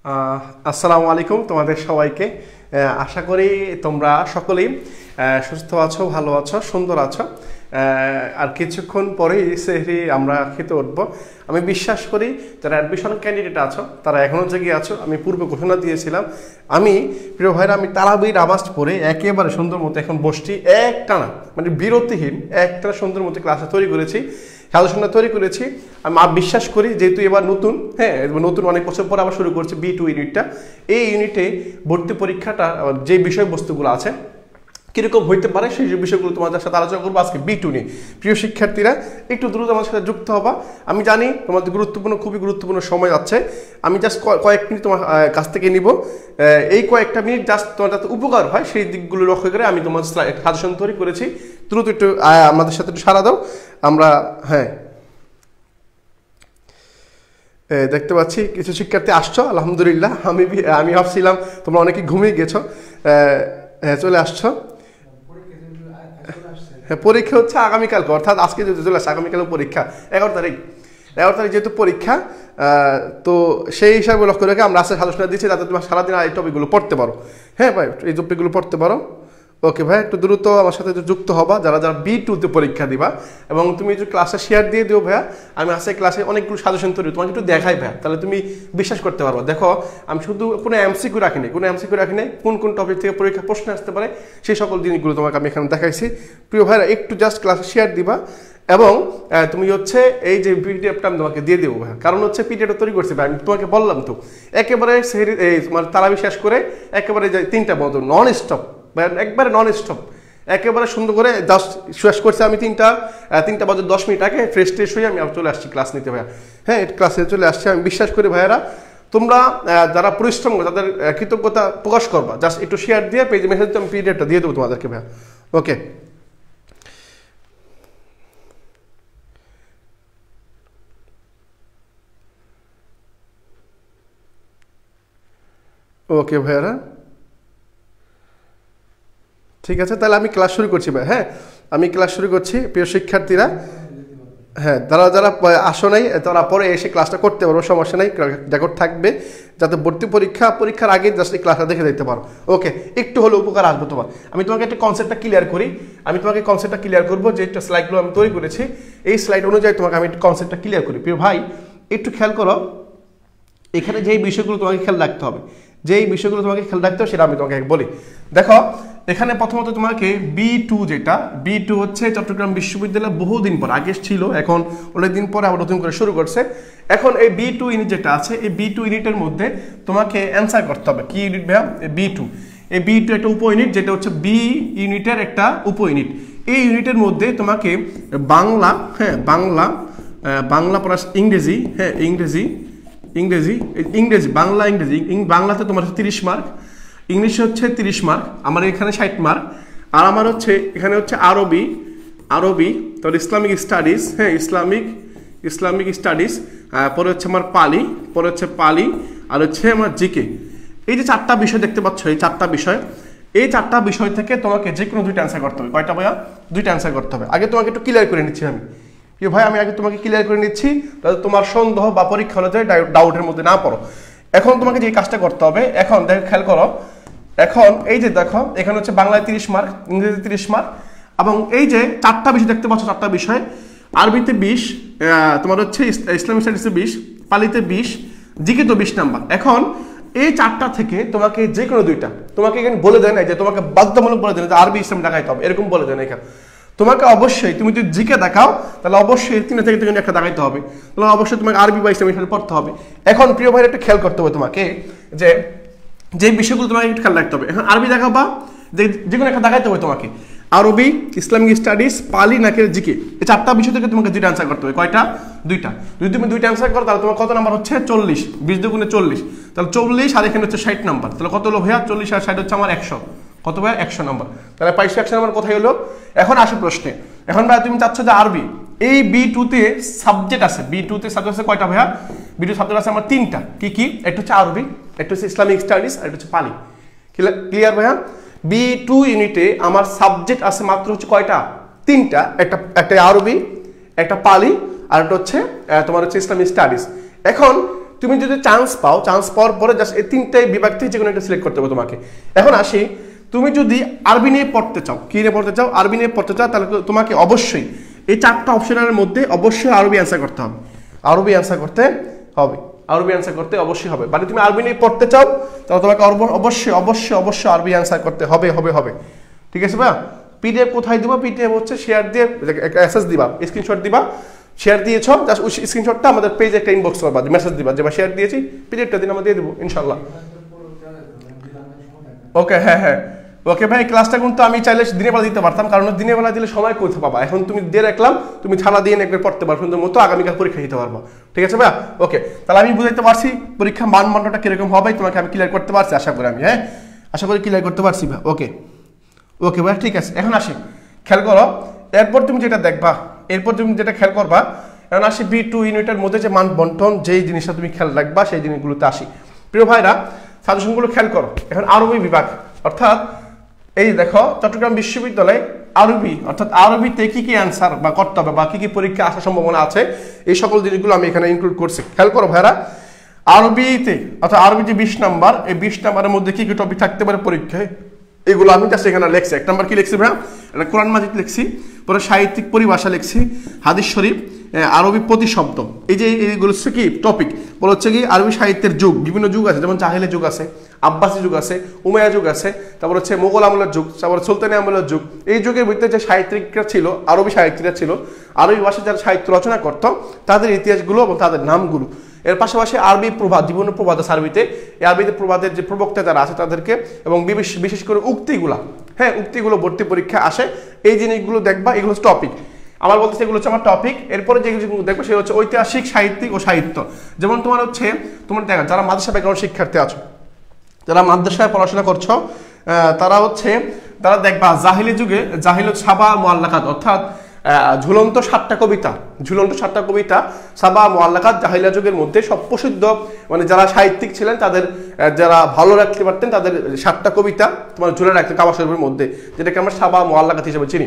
আসসালামু আলাইকুম তোমাদের সবাইকে। আশা করি তোমরা সকলেই সুস্থ আছো, ভালো আছো, সুন্দর আছো। আর কিছুক্ষণ পরেই সেহরি আমরা খেতে উঠবো। আমি বিশ্বাস করি যারা অ্যাডমিশন ক্যান্ডিডেট আছো তারা এখনও জেগে আছো। আমি পূর্বে ঘোষণা দিয়েছিলাম, আমি প্রিয় ভাইরা আমি তারাবির আওয়াজ পড়ে একেবারে সুন্দর মতো এখন বসছি একটানা, মানে বিরতিহীন একটা সুন্দর মতো ক্লাসে তৈরি করেছি, খেলাধুলা তৈরি করেছি। আমি বিশ্বাস করি যেহেতু এবার নতুন, নতুন অনেক বছর পর আবার শুরু করছি B2 ইউনিটটা। এই ইউনিটে ভর্তি পরীক্ষাটা যে বিষয়বস্তুগুলো আছে কীরকম হইতে পারে সেই বিষয়গুলো তোমাদের সাথে আলোচনা করবো আজকে B2 নিয়ে। প্রিয় শিক্ষার্থীরা একটু দ্রুত আমার সাথে যুক্ত হবা। আমি জানি তোমাদের খুবই গুরুত্বপূর্ণ সময় আছে। আমি জাস্ট কয়েক মিনিট তোমার কাছ থেকে নিব। এই কয়েকটা মিনিট জাস্ট তোমার যাতে উপকার হয় সেই দিকগুলো লক্ষ্য করে আমি তোমার সাজেশন তৈরি করেছি। দ্রুত একটু আমাদের সাথে একটু সাড়া দাও। আমরা দেখতে পাচ্ছি কিছু শিক্ষার্থী আসছো, আলহামদুলিল্লাহ। আমি ভাবছিলাম তোমরা অনেকে ঘুমিয়ে গেছো, চলে আসছো। পরীক্ষা হচ্ছে আগামীকালকে, অর্থাৎ আজকে যদি চলে আসছে আগামীকালের পরীক্ষা 11 তারিখ যেহেতু পরীক্ষা, তো সেই হিসাবে লক্ষ্য রেখে আমরা আজকে সাজেশন দিচ্ছি যাতে তোমার সারাদিন এই টপিকগুলো পড়তে পারো। হ্যাঁ ভাই, এই টপিকগুলো পড়তে পারো। ওকে ভাই, একটু দ্রুত আমার সাথে যুক্ত হবা যারা B2তে পরীক্ষা দিবা, এবং তুমি যদি ক্লাসে শেয়ার দিয়ে দিও ভাইয়া। আমি আজকে ক্লাসে অনেকগুলো সাজেশন তৈরি তোমাকে একটু দেখাই ভাইয়া, তাহলে তুমি বিশ্বাস করতে পারবো। দেখো আমি শুধু কোনো এমসিকিউ রাখিনি, কোন টপিক থেকে পরীক্ষা প্রশ্ন আসতে পারে সেই সকল জিনিসগুলো তোমাকে আমি এখানে দেখাইছি। প্রিয় ভাইরা একটু জাস্ট ক্লাসে শেয়ার দিবা, এবং তুমি হচ্ছে এই যে পিডিএফটা আমি তোমাকে দিয়ে দেবো ভাই। কারণ হচ্ছে পিডিএফটা তৈরি করছি ভাই, আমি তোমাকে বললাম তো একেবারে তোমার তারাবি শেষ করে একেবারে 3টা মতো নন স্টপ, একবারে নন স্টপ একেবারে সুন্দর করে জাস্ট শেষ করছি আমি 3টা বাজে 10 মিনিট আগে ফ্রেশ হয়ে আমি চলে আসছি ক্লাস নিতে ভাইয়া। হ্যাঁ, ক্লাসে চলে আসছি। আমি বিশ্বাস করি ভাইয়ারা তোমরা যারা পরিশ্রম করো তাদের কৃতজ্ঞতা প্রকাশ করবা। জাস্ট একটু শেয়ার দিয়ে পেজে মেসেজ আমি পিডিএফটা দিয়ে দেবো তোমাদেরকে ভাইয়া। ওকে, ওকে ভাইয়ারা, ঠিক আছে। তাহলে আমি ক্লাস শুরু করছি ভাই। হ্যাঁ, আমি ক্লাস শুরু করছি। প্রিয় শিক্ষার্থীরা, হ্যাঁ যারা আসো নাই তারা পরে এসে ক্লাসটা করতে পারো, সমস্যা নাই, রেকর্ড থাকবে যাতে ভর্তি পরীক্ষার আগে জাস্ট এই ক্লাসটা দেখে দিতে পারো। ওকে, একটু হলে উপকার আসবে তোমার। আমি তোমাকে একটা কনসেপ্টটা ক্লিয়ার করি। করবো যে একটা স্লাইডগুলো আমি তৈরি করেছি, এই স্লাইড অনুযায়ী তোমাকে আমি কনসেপ্টটা ক্লিয়ার করি। প্রিয় ভাই একটু খেয়াল করো, এখানে যেই বিষয়গুলো তোমাকে খেয়াল রাখতে হবে সেটা আমি তোমাকে বলি। দেখো এখানে প্রথমত তোমাকে B2 হচ্ছে চট্টগ্রাম বিশ্ববিদ্যালয় বহুদিন পর, আগে ছিল এখন অনেকদিন পরে আবার নতুন করে শুরু করছে। এখন এই B2 ইউনিট যেটা আছে, এই B2 ইউনিটের মধ্যে তোমাকে অ্যান্সার করতে হবে। কি ইউনিট ভাইয়া? B2। এই B2 একটা উপ ইউনিট, যেটা হচ্ছে B ইউনিটের একটা উপ ইউনিট। এই ইউনিটের মধ্যে তোমাকে বাংলা, বাংলা প্লাস ইংরেজি, ইংরেজি বাংলাতে তোমার 30 মার্ক, ইংলিশে হচ্ছে 30 মার্ক, আমার এখানে 60 মার্ক। আর আমার হচ্ছে এখানে হচ্ছে আরবি, তারপর ইসলামিক স্টাডিজ, ইসলামিক স্টাডিজ, পরে হচ্ছে আমার পালি, আর হচ্ছে আমার জিকে। এই যে 4টা বিষয় দেখতে পাচ্ছ, এই 4টা বিষয় থেকে তোমাকে যে কোনো 2টা অ্যান্সার করতে হবে। কয়টা ভাইয়া? 2টা অ্যান্সার করতে হবে। আগে তোমাকে একটু ক্লিয়ার করে নিচ্ছি আমি আগে তোমাকে ক্লিয়ার করে নিচ্ছি, তাহলে তোমার সন্দেহ বা পরীক্ষা হলে যায় ডাউটের মধ্যে না পড়ো। এখন তোমাকে যে কাজটা করতে হবে, এখন খেয়াল করো, এখন এই যে দেখো এখানে হচ্ছে বাংলায় 30 মার্ক, ইংরেজিতে 30 মার্ক, এবং এই যে 4টা বিষয় দেখতে পাচ্ছ, 4টা বিষয়, আরবিতে 20, তোমার হচ্ছে ইসলামিক স্টাডিজে 20, পালিতে 20, জিকে তো 20 নাম্বার। এখন এই 4টা থেকে তোমাকে যে কোনো 2টা, তোমাকে এখানে বলে দেয় না যে তোমাকে বাধ্যতামূলক বলে দেয় যে আরবি ইসলাম দেখাইতে হবে, এরকম বলে দেয় না এখানে। তোমাকে অবশ্যই তুমি যদি জিকে দেখাও তাহলে অবশ্যই 3 থেকে একটা দেখাইতে হবে, তাহলে অবশ্যই তোমাকে আরবি বা ইসলামিক পড়তে হবে। এখন প্রিয় ভাইরা একটু খেয়াল করতে হবে তোমাকে যে বিষয়গুলো তোমাকে একটু খেয়াল রাখতে হবে। এখন আরবি দেখাবা, যে কোনো একটা দেখাইতে হবে তোমাকে, আরবি, ইসলামিক স্টাডিজ, পালি নাকি জিকে, এই 4টা বিষয় থেকে তোমাকে 2টা অ্যান্সার করতে হবে। কয়টা? 2টা। যদি তুমি 2টা অ্যান্সার করো তাহলে তোমার কত নাম্বার হচ্ছে? 40, 20 দুগুণে 40, তাহলে 40, আর এখানে হচ্ছে 60 নাম্বার, তাহলে কত হলো ভাইয়া? 40 আর 60 হচ্ছে আমার 100। কত ভাইয়া? 100 নাম্বার। তাহলে 100 নাম্বার কোথায় হলো? এখন আসো প্রশ্নে। এখন ভাইয়া তুমি চাচ্ছ যে আরবি, এই B2তে সাবজেক্ট আছে, কয়টা ভাইয়া? B2 সাবজেক্ট আছে আমার 3টা। কি? একটা হচ্ছে আরবি, একটা হচ্ছে ইসলামিক স্টাডিজ, আর একটা হচ্ছে পালি। ক্লিয়ার ভাইয়া? B2 ইউনিটে আমার সাবজেক্ট আছে মাত্র হচ্ছে কয়টা? 3টা। একটা আরবি, একটা পালি, আর একটা হচ্ছে তোমার হচ্ছে ইসলামিক স্টাডিজ। এখন তুমি যদি চান্স পাওয়ার পরে জাস্ট এই তিনটাই বিভাগ থেকে যে কোনো একটা সিলেক্ট করতে হবে তোমাকে। এখন আসি, তুমি যদি আরবি নিয়ে পড়তে চাও, কি নিয়ে পড়তে চাও, আরবি নিয়ে পড়তে চাও, তাহলে তোমাকে অবশ্যই এই 4টা অপশনের মধ্যে অবশ্যই আরবি অ্যান্সার করতে হবে, আরবি অ্যান্সার করতে হবে, আরবি অ্যান্সার করতে অবশ্যই হবে। মানে তুমি আরবি নিয়ে পড়তে চাও তাহলে তোমাকে অবশ্যই অবশ্যই অবশ্যই আরবি অ্যান্সার করতে হবে হবে হবে। ঠিক আছে ভাইয়া? পিডিএফ কোথায় দিবা? পিডিএফ হচ্ছে শেয়ার দিয়ে অ্যাক্সেস দিবা, স্ক্রিনশট দিবা, শেয়ার দিয়েছ, জাস্ট ওই স্ক্রিনশটটা আমাদের পেজে একটা ইনবক্স করবা, মেসেজ দিবা যে শেয়ার দিয়েছি, পিডিএফটা দিন আমরা দিয়ে দেবো ইনশাল্লাহ। ওকে, হ্যাঁ হ্যাঁ, ওকে ভাই। ক্লাসটা কিন্তু আমি চাইলে দিনের বেলা দিতে পারতাম, কারণ দিনের বেলা দিলে সময় কোথাও পাবা। এখন তুমি দিয়ে রাখলাম, তুমি ছাড়া দিয়ে একবার পড়তে পারো, সুন্দর মতো আগামীকাল পরীক্ষা দিতে পারবো। ঠিক আছে ভাইয়া? ওকে, তাহলে আমি বুঝাইতে পারছি পরীক্ষা মানদণ্ডটা কিরকম হবে, তোমাকে আমি ক্লিয়ার করতে পারছি আশা করি, আমি হ্যাঁ আশা করি ক্লিয়ার করতে পারছি ভাই। ওকে ওকে ভাই, ঠিক আছে। এখন আসি, খেয়াল করো, এরপর তুমি যেটা দেখবা, এরপর তুমি যেটা খেয়াল করবা, এখন আসি B2 ইউনিটের মধ্যে যে মান বন্টন, যেই জিনিসটা তুমি খেয়াল রাখবা সেই জিনিসগুলোতে আসি। প্রিয় ভাইরা, সাজেশনগুলো খেয়াল করো। এখন আরবি বিভাগ, অর্থাৎ এই দেখো চট্টগ্রাম বিশ্ববিদ্যালয়ে আরবি, অর্থাৎ আরবিতে কি কি অ্যান্সার বা করতে হবে বা কি কি পরীক্ষা আসার সম্ভাবনা আছে, এই সকল জিনিসগুলো আমি এখানে ইনক্লুড করছি। খেয়াল করো ভাইরা, আরবিতে অর্থাৎ আরবি যে 20 নাম্বার, এই 20 নাম্বারের মধ্যে কি কি টপিক থাকতে পারে পরীক্ষায়, এগুলো আমি জাস্ট এখানে লিখছি। 1 নাম্বার কি লিখছি ভাইয়া? এটা কোরআন মাজিদ লিখছি, পরে সাহিত্যিক পরিভাষা লিখছি, হাদিস শরীফ, আরবি প্রতিশব্দ, এই যে এইগুলো হচ্ছে কি টপিক, বলে হচ্ছে কি আরবি সাহিত্যের যুগ, বিভিন্ন যুগ আছে, যেমন জাহেলি যুগ আছে, আব্বাসী যুগ আছে, উমাইয়া যুগ আছে, তারপর হচ্ছে মোগল আমলের যুগ, তারপর সুলতানি আমলের যুগ। এই যুগের ভিতরে যে সাহিত্যিকরা ছিল, আরবি সাহিত্যিকরা ছিল, আরবি ভাষায় যারা সাহিত্য রচনা করত, তাদের ইতিহাসগুলো এবং তাদের নামগুলো। এর পাশাপাশি আরবি প্রবাদ, জীবন প্রবাদ আছে আরবিতে, এই আরবিতে প্রবাদের যে প্রবক্তা যারা আছে তাদেরকে, এবং বিশেষ করে উক্তিগুলা, হ্যাঁ উক্তিগুলো ভর্তি পরীক্ষা আসে, এই জিনিসগুলো দেখবা, এগুলো হচ্ছে টপিক। আমার বলতে এগুলো হচ্ছে আমার টপিক। এরপরে যে জিনিসগুলো দেখবো সেগুলো হচ্ছে ঐতিহাসিক, সাহিত্যিক ও সাহিত্য। যেমন তোমার হচ্ছে, তোমার দেখা যারা মাদ্রাসা ব্যাকরণ শিক্ষার্থী আছো, যারা মাদ্রাসায় পড়াশোনা করছো, তারা দেখবা জাহিলি যুগে জাহিল সাবা মুআল্লাকাত, অর্থাৎ ঝুলন্ত 7টা কবিতা সাবা মুআল্লাকাত জাহিলিয়া যুগের মধ্যে সব প্রসিদ্ধ, মানে যারা সাহিত্যিক ছিলেন তাদের, যারা ভালো রাখতে পারতেন তাদের 7টা কবিতা তোমার ঝুলে রাখতেন কাবা শরীফের মধ্যে, যেটাকে আমরা সাবা মুআল্লাকাত হিসেবে চিনি।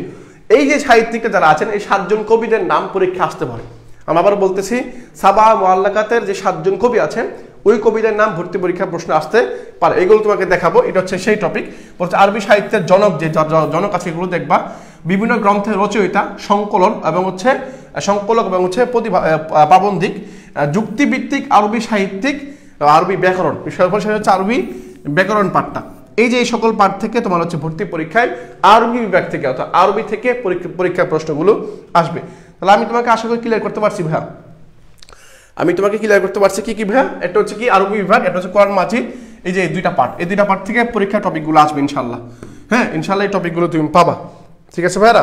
এই যে সাহিত্যিকরা যারা আছেন, এই 7 জন কবিদের নাম পরীক্ষা আসতে পারে। আমি আবার বলতেছি, সাবা মুআল্লাকাতের যে 7 জন কবি আছেন, ওই কবিদের নাম ভর্তি পরীক্ষা প্রশ্ন আসতে পারে। এগুলো তোমাকে দেখাবো, এটা হচ্ছে সেই টপিক। বলছে আরবি সাহিত্যের জনক, যে জনক আছে এগুলো দেখবা, বিভিন্ন গ্রন্থের রচয়িতা, সংকলক এবং হচ্ছে প্রাবন্ধিক, যুক্তিভিত্তিক আরবি সাহিত্যিক, আরবি ব্যাকরণ, সর্বশেষ হচ্ছে আরবি ব্যাকরণ পাঠটা। এই যে এই সকল পাঠ থেকে তোমার হচ্ছে ভর্তি পরীক্ষায় আরবি বিভাগ থেকে, অর্থাৎ আরবি থেকে পরীক্ষার প্রশ্নগুলো আসবে। তাহলে আমি তোমাকে আশা করি ক্লিয়ার করতে পারছি ভাইয়া, আমি তোমাকে ক্লিয়ার করতে পারছি কি কি ভাইয়া? এটা হচ্ছে কি আরবি বিভাগ, এটা হচ্ছে কোরআন মাজিদ, এই যে 2টা পার্ট, এই 2টা পার্ট থেকে পরীক্ষার টপিকগুলো আসবে ইনশাল্লাহ। হ্যাঁ ইনশাল্লাহ এই টপিকগুলো তুমি পাবা। ঠিক আছে ভাইরা?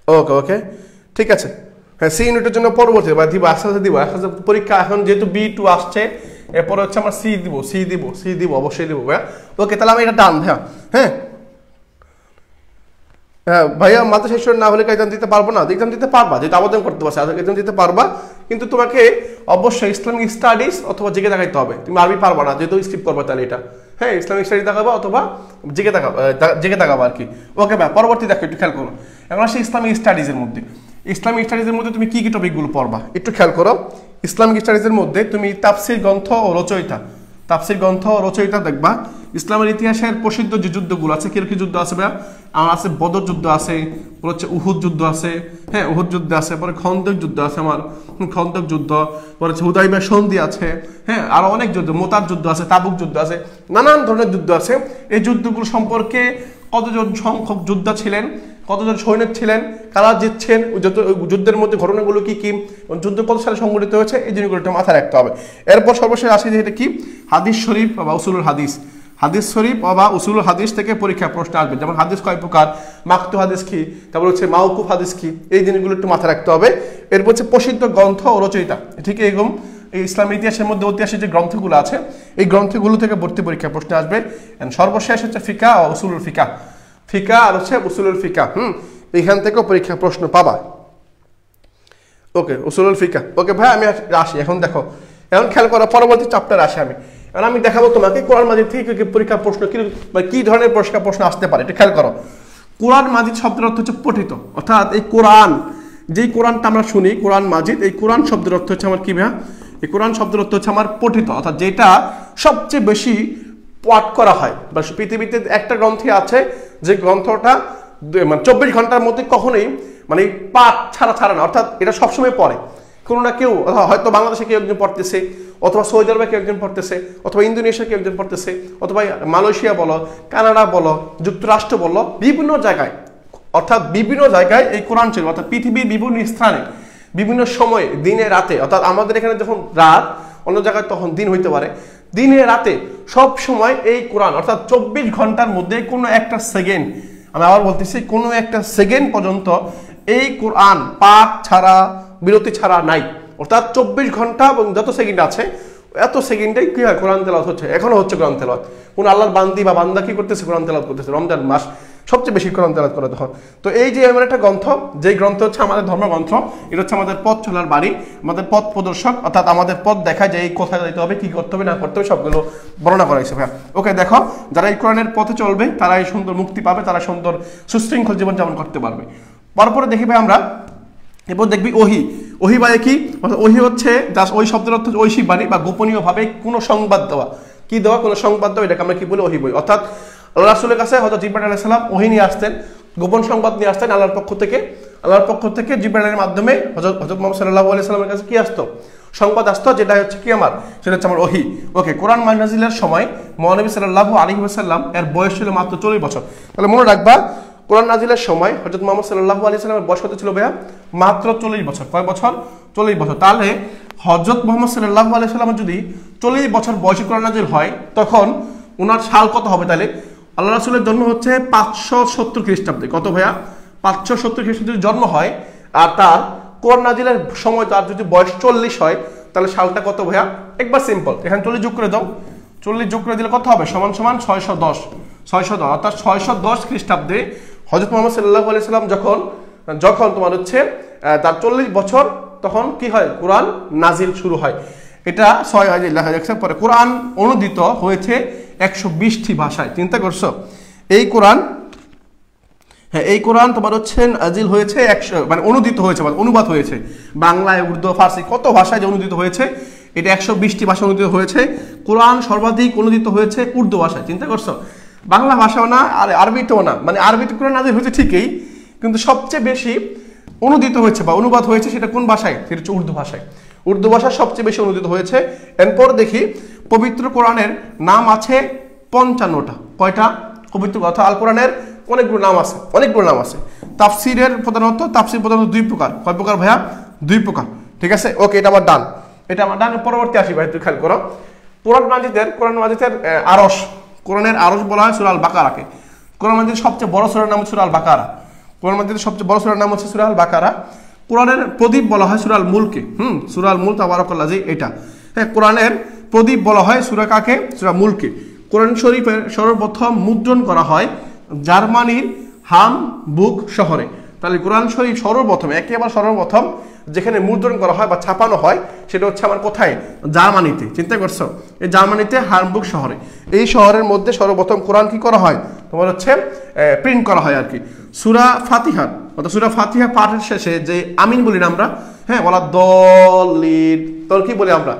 ওকে ওকে, ঠিক আছে। হ্যাঁ, সি ইউনিটের জন্য পরবর্তী দিব, আস্তে আস্তে দিব, আস্তে আস্তে পরীক্ষা। এখন যেহেতু B2 আসছে, এরপরে হচ্ছে আমরা সি দিব অবশ্যই দিব ভাইয়া। ওকে, তাহলে আমি এটা ডান ভাইয়া। হ্যাঁ হ্যাঁ ভাইয়া, মাদ্রাসা শেষ না হলে এক্সাম দিতে পারবো না? এক্সাম দিতে পারবা, যেহেতু আবেদন করতে পারছো, এক্সাম দিতে পারবা, কিন্তু তোমাকে অবশ্যই ইসলামিক স্টাডিজ অথবা জিকে দেখাইতে হবে। তুমি আরবি পারবা না, যেহেতু স্কিপ করবা তাহলে এটা। হ্যাঁ, ইসলামিক স্টাডিজ দেখাবা অথবা জিকে দেখাবা আর কি। ওকে ভাই, পরবর্তী দেখো, একটু খেয়াল করো। এখন আসি ইসলামিক স্টাডিজের মধ্যে। ইসলামিক স্টাডিজের মধ্যে তুমি কি কি টপিকগুলো পড়বা একটু খেয়াল করো। ইসলামিক স্টাডিজের মধ্যে তুমি তাফসির গ্রন্থ ও রচয়িতা দেখবা। ইসলামের ইতিহাসের প্রসিদ্ধ যে যুদ্ধগুলো আছে, কি যুদ্ধ আছে ভাইয়া? আমার আছে বদর যুদ্ধ আছে, হচ্ছে উহুদ যুদ্ধ আছে, হ্যাঁ উহুদ যুদ্ধ আছে, পরে খন্দক যুদ্ধ আছে, আমার খন্দক যুদ্ধ, পরে হচ্ছে হুদাইবিয়া সন্ধি আছে, হ্যাঁ আরো অনেক যুদ্ধ, মোতার যুদ্ধ আছে, তাবুক যুদ্ধ আছে, নানান ধরনের যুদ্ধ আছে। এই যুদ্ধগুলো সম্পর্কে কতজন সংখ্যক যোদ্ধা ছিলেন, কতজন সৈনিক ছিলেন, কারা জিতছেন, যুদ্ধের মধ্যে ঘটনাগুলো কি কি, যুদ্ধ কত সালে সংঘটিত হয়েছে, এই জিনিসগুলো একটা মাথায় রাখতে হবে। এরপর সর্বশেষ আসি যে এটা কি হাদিস শরীফ বা উসুলুল হাদিস। হাদিস শরীফ বা উসুলুল হাদিস থেকে পরীক্ষা প্রশ্ন আসবে। যেমন হাদিস কয় প্রকার, মাকতু হাদিস কি, তারপর হচ্ছে মাউকুফ হাদিস কি, এই জিনিসগুলো একটু মাথায় রাখতে হবে। এরপর হচ্ছে প্রসিদ্ধ গ্রন্থ ও রচয়িতা। ঠিক এরকম এই ইসলামের ইতিহাসের মধ্যে ঐতিহাসিক যে গ্রন্থগুলো আছে, এই গ্রন্থগুলো থেকে ভর্তি পরীক্ষা প্রশ্ন আসবে। সর্বশেষ হচ্ছে ফিকা ও উসুলুল ফিকা, ফিকা আর হচ্ছে উসুলুল ফিকা। এখান থেকেও পরীক্ষা প্রশ্ন পাবা। ওকে, উসুলুল ফিকা। ওকে ভাই, আমি আসি। এখন দেখো, এখন খেয়াল করা, পরবর্তী চ্যাপ্টার আসি আমি। এখন আমি দেখাবো তোমাকে কোরআন মাজিদ থেকে পরীক্ষা প্রশ্ন কি ধরনের পরীক্ষা প্রশ্ন আসতে পারে, এটা খেয়াল করো। কোরআন মাজিদ শব্দের অর্থ হচ্ছে পঠিত, অর্থাৎ এই কোরআন, যেই কোরআনটা আমরা শুনি কোরআন মাজিদ, এই কোরআন শব্দের অর্থ হচ্ছে আমার কি ভাইয়া? এই কোরআন শব্দের অর্থ হচ্ছে আমার পঠিত, অর্থাৎ যেটা সবচেয়ে বেশি পাঠ করা হয়। বা পৃথিবীতে একটা গ্রন্থে আছে যে গ্রন্থটা মানে 24 ঘন্টার মধ্যে কখনোই মানে পাঠ ছাড়া না, অর্থাৎ এটা সবসময় পড়ে কোনো না কেউ, হয়তো বাংলাদেশে কেউ একজন পড়তেছে, অথবা সৌদি আরবে কেউ একজন পড়তেছে, অথবা ইন্দোনেশিয়া কেউ একজন পড়তেছে, অথবা মালয়েশিয়া বলো, কানাডা বলো, যুক্তরাষ্ট্র বলো, বিভিন্ন জায়গায়, অর্থাৎ বিভিন্ন জায়গায় এই কোরআন ছিল, অর্থাৎ পৃথিবীর বিভিন্ন স্থানে বিভিন্ন সময়ে দিনে রাতে, অর্থাৎ আমাদের এখানে যখন রাত, অন্য জায়গায় তখন দিন হইতে পারে, দিনে রাতে সব সময় এই কোরআন, অর্থাৎ 24 ঘন্টার মধ্যে কোনো একটা সেকেন্ড, আমি আবার বলতেছি, কোনো একটা সেকেন্ড পর্যন্ত এই কোরআন পাঠ ছাড়া, বিরতি ছাড়া নাই। অর্থাৎ 24 ঘন্টা এবং যত সেকেন্ড আছে এত সেকেন্ডে কি হয়, কোরআন তেলাওয়াত হচ্ছে, এখনো হচ্ছে কোরআন তেলাওয়াত। কোন আল্লাহর বান্দি বা বান্দা কি করতেছে, কোরআন তেলাওয়াত করতেছে। রমজান মাস সবচেয়ে বেশি কোরআন তেলাওয়াত করে তখন। তো এই যে এমন একটা গ্রন্থ, যেই গ্রন্থ হচ্ছে আমাদের ধর্মগ্রন্থ, এটা হচ্ছে আমাদের পথ চলার বাড়ি, আমাদের পথ প্রদর্শক, অর্থাৎ আমাদের পথ দেখায় যে এই কোথায় যেতে হবে, কি করতে হবে না করতে হবে, সবগুলো বর্ণনা করা হয়েছে। ভাইয়া ওকে, দেখো যারা এই কোরআনের পথে চলবে তারাই সুন্দর মুক্তি পাবে, তারা সুন্দর সুশৃঙ্খল জীবনযাপন করতে পারবে। পরপরে দেখি ভাই আমরা, এরপর দেখবি ওহি। ওহি মানে কি? ওহি হচ্ছে জাস্ট ওই শব্দের অর্থ ঐশী বাণী বা গোপনীয় ভাবে কোনো সংবাদ দেওয়া। কি দেওয়া? কোনো সংবাদ দেওয়া, এটাকে আমরা কি বলি? ওহি বই। অর্থাৎ আল্লাহ রাসূলের কাছে হযরত জিবরাইল আলাইহিস সালাম ওহি নিয়ে আসতেন, গোপন সংবাদ নিয়ে আসতেন আল্লাহর পক্ষ থেকে। আল্লাহর পক্ষ থেকে জিবরাইলের মাধ্যমে হযরত মুহাম্মদ সাল্লাল্লাহু আলাইহি সাল্লামের কাছে কি আসতো? সংবাদ আসতো, যেটা হচ্ছে কি আমার, সেটা হচ্ছে আমার ওহি। ওকে, কোরআন নাযিলের সময় মহানবী সাল্লাল্লাহু আলাইহি ওয়াসাল্লাম এর বয়স ছিল মাত্র 40 বছর। তাহলে মনে রাখবা, কোরআন নাযিলের সময় হযরত মুহাম্মদ সাল্লাল্লাহু আলাইহি সাল্লামের বয়স কত ছিল ভাইয়া? মাত্র 40 বছর। কয় বছর? 40 বছর। তাহলে হযরত মুহাম্মদ সাল্লাল্লাহু আলাইহি সাল্লামের যদি 40 বছর বয়সে কোরআন নাযিল হয়, তখন ওনার সাল কত হবে? তাহলে আল্লাহ রাসূলের জন্ম হচ্ছে 570 খ্রিস্টাব্দে। কত ভাইয়া? 570 খ্রিস্টাব্দে যদি জন্ম হয়, আর তার কোরআন নাযিলের সময় তার যদি বয়স 40 হয়, তাহলে সালটা কত ভাইয়া? একবার সিম্পল, এখানে 40 যোগ করে দাও। 40 যোগ করে দিলে কত হবে? সমান সমান 610। 610 অর্থাৎ 610 খ্রিস্টাব্দে হযরত মুহাম্মদ সাল্লাল্লাহু আলাইহি সাল্লাম যখন তোমার হচ্ছে তার 40 বছর, তখন কি হয়? কোরআন নাজিল শুরু হয়। এটা 6 লেখা যাচ্ছে। পরে কোরআন অনুদিত হয়েছে 120টি ভাষায়। চিন্তা করছো? এই কোরআন, হ্যাঁ, এই কোরআন তোমার হচ্ছে নাজিল হয়েছে 100, মানে অনুদিত হয়েছে, মানে অনুবাদ হয়েছে বাংলায়, উর্দু, ফার্সি, কত ভাষায় যে অনুদিত হয়েছে, এটা 120টি ভাষা অনুদিত হয়েছে। কোরআন সর্বাধিক অনুদিত হয়েছে উর্দু ভাষায়। চিন্তা করছো? বাংলা ভাষাও না আর আরবিতেও না, মানে আরবিতে কোরআন নাজিল হয়েছে ঠিকই, কিন্তু সবচেয়ে বেশি অনুদিত হয়েছে বা অনুবাদ হয়েছে সেটা কোন ভাষায়? সেটা হচ্ছে উর্দু ভাষায়। উর্দু ভাষা সবচেয়ে বেশি অনুদিত হয়েছে। এরপর দেখি, পবিত্র কোরআনের নাম আছে 55টা। কয়টা? পবিত্র কথা আল কোরআনের অনেকগুলো নাম আছে, অনেকগুলো নাম আছে। তাফসির প্রধানত 2 প্রকার। কয় প্রকার ভাইয়া? 2 প্রকার। ঠিক আছে, ওকে, এটা আমার ডান, এটা আমার ডান। পরবর্তী আসি ভাই, তুই খেয়াল করো। কোরআন মাজিদের আরশ, কোরআনের আরশ বলা হয় সূরা আল বাকারাকে। কোরআন মাজিদের সবচেয়ে বড় সূরার নাম হচ্ছে সূরা আল বাকারা। কোরআন মাজিদের সবচেয়ে বড় সূরার নাম হচ্ছে সূরা আল বাকারা। কোরআনের প্রদীপ বলা হয় সূরা আল মুলকে। সূরা আল মুলক তাবারাকাল্লাযী, এটা। হ্যাঁ, কোরআনের প্রদীপ বলা হয় সূরা কাকে? সূরা মুলকে। কোরআন শরীফের সর্বপ্রথম মুদ্রণ করা হয় জার্মানির হামবুর্গ শহরে। তাহলে কোরআন শরীফ সর্বপ্রথম, একেবারে সর্বপ্রথম যেখানে মুদ্রণ করা হয় বা ছাপানো হয়, সেটা হচ্ছে আমার কোথায়? জার্মানিতে। চিন্তা করছো? এই জার্মানিতে হামবুর্গ শহরে। এই শহরের মধ্যে সর্বপ্রথম কোরআন কি করা হয়? তোমার হচ্ছে প্রিন্ট করা হয় আর কি। সূরা ফাতিহা, অর্থাৎ সূরা ফাতিহা পাঠের শেষে যে আমিন বলি না আমরা, হ্যাঁ, বলা দলিল, তখন কি বলি আমরা?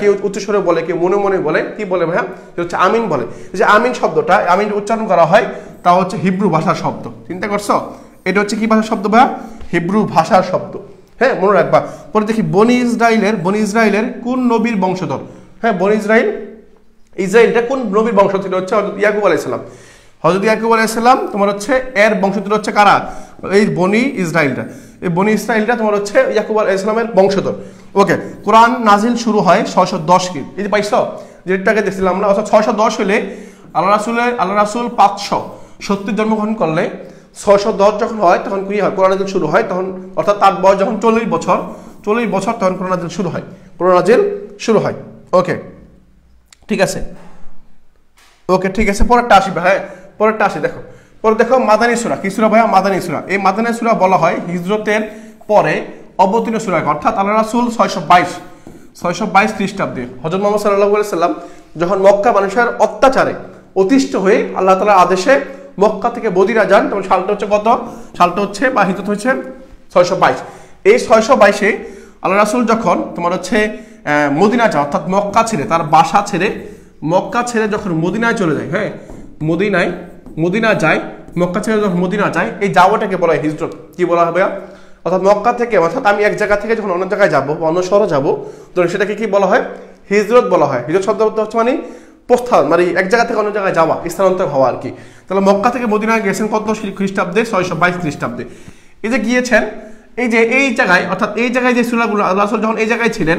কেউ উচ্চস্বরে বলে, কেউ মনে মনে বলে, কি বলে ভাইয়া? হচ্ছে আমিন বলে। যে আমিন শব্দটা, আমিন উচ্চারণ করা হয়, তা হচ্ছে হিব্রু ভাষার শব্দ। চিন্তা করছো? এটা হচ্ছে কি ভাষার শব্দ ভাইয়া? হিব্রু ভাষার শব্দ। হ্যাঁ, মনে রাখবা। পরে দেখি, বনি ইসরাইলের কোন নবীর বংশধর? হ্যাঁ, বনি ইসরাইলটা কোন নবীর বংশধর? হচ্ছে হযরত ইয়াকুব আলাইহিস সালাম। হযরত ইয়াকুব আলাইহিস সালাম তোমার হচ্ছে এর বংশধর হচ্ছে কারা? এই বনি ইসরাইলটা। এই বনি ইসরাইলটা তোমার হচ্ছে ইয়াকুব আলাইহিস সালামের বংশধর। ওকে, কোরআন নাজিল শুরু হয় 610 কি, এই যে পাইছো যেটাকে দেখছিলাম আমরা, অর্থাৎ 610 হলে আল্লাহ রাসূল 570 জন্মগ্রহণ করলে 610 যখন হয়, তখন কি হয়? কোরআন নাজিল শুরু হয় তখন, অর্থাৎ তার বয়স যখন 40 বছর, তখন কোরআন নাজিল শুরু হয়। কোরআন নাজিল শুরু হয়। ওকে, ঠিক আছে, ওকে, ঠিক আছে। পরেরটা আসি ভাই, পরেরটা আসি। দেখো, পরে দেখো মাদানী সূরা। কি সূরা ভাইয়া? মাদানী সূরা। এই মাদানী সূরা বলা হয় হিজরতের পরে অবতীর্ণ সূরা। অর্থাৎ আল্লাহ রাসূল 622 খ্রিস্টাব্দে হযরত মুহাম্মদ সাল্লাল্লাহু আলাইহি সাল্লাম যখন মক্কা মানুষের অত্যাচারে অতিষ্ঠ হয়ে আল্লাহ তাআলার আদেশে মক্কা থেকে মদিনা যান, তখন সালটা হচ্ছে কত? সালটা হচ্ছে বা হিজরত হচ্ছে 622। এই 622-এ আল্লাহ রাসূল যখন তোমার হচ্ছে মদিনা যায়, অর্থাৎ মক্কা ছেড়ে, তার বাসা ছেড়ে মক্কা ছেড়ে যখন মদিনায় চলে যায়, হ্যাঁ মদিনা যায়, মক্কা ছেড়ে যখন মদিনা যায়, এই যাওয়াটাকে বলা হয় হিজরত। কি বলা হবে? অর্থাৎ মক্কা থেকে, অর্থাৎ আমি এক জায়গা থেকে যখন অন্য জায়গায় যাবো, অন্য শহরে যাবো, তখন সেটাকে কি বলা হয়? হিজরত বলা হয়। হিজরত শব্দ হচ্ছে মানে প্রস্থান, মানে এক জায়গা থেকে অন্য জায়গায় যাওয়া, স্থানান্তর হওয়া আর কি। তাহলে মক্কা থেকে মদিনায় গেছেন কত খ্রিস্টাব্দে? 622 খ্রিস্টাব্দে। এই যে গিয়েছেন, এই জায়গায়, অর্থাৎ এই জায়গায় যে সূরাগুলো আল্লাহ রাসূল যখন এই জায়গায় ছিলেন,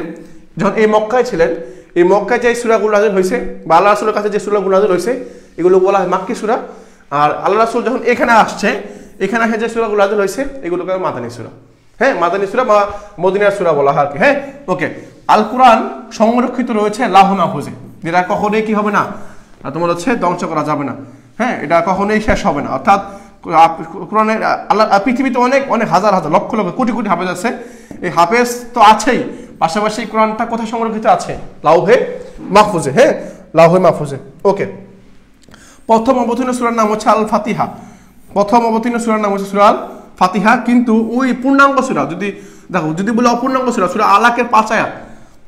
যখন এই মক্কায় ছিলেন, এই মক্কায় যে সূরাগুলো নাযিল হয়েছে বা আল্লাহ রাসূলের কাছে যে সূরাগুলো নাযিল হয়েছে, এগুলো বলা হয় মাক্কি সূরা। আর আল্লাহ রাসূল যখন এখানে আসছে, এখানে যে সূরাগুলো নাযিল হয়েছে, এগুলোকে মাদানী সূরা। হ্যাঁ, মাদানী সূরা বা মদিনার সূরা বলা হয় আর কি। হ্যাঁ, ওকে। আল কোরআন সংরক্ষিত রয়েছে লাউহে মাহফুজে, যেটা কখনোই কি হবে না, তোমার হচ্ছে ধ্বংস করা যাবে না। হ্যাঁ, এটা কখনোই শেষ হবে না। অর্থাৎ কোরআনের আল্লাহ পৃথিবীতে অনেক অনেক হাজার হাজার লক্ষ লক্ষ কোটি কোটি হাফেজ আছে। এই হাফেজ তো আছেই, পাশাপাশি কোরআনটা কোথায় সংরক্ষিত আছে? লাউহে মাহফুজে। হ্যাঁ, লাউহে মাহফুজে। ওকে। প্রথম অবতীর্ণ সূরার নাম হচ্ছে আল ফাতিহা। প্রথম অবতীর্ণ সূরার নাম হচ্ছে সূরা আল ফাতিহা। কিন্তু ওই পূর্ণাঙ্গ সূরা যদি দেখো, যদি বলে অপূর্ণাঙ্গ সূরা, সূরা আলাকের 5 আয়াত।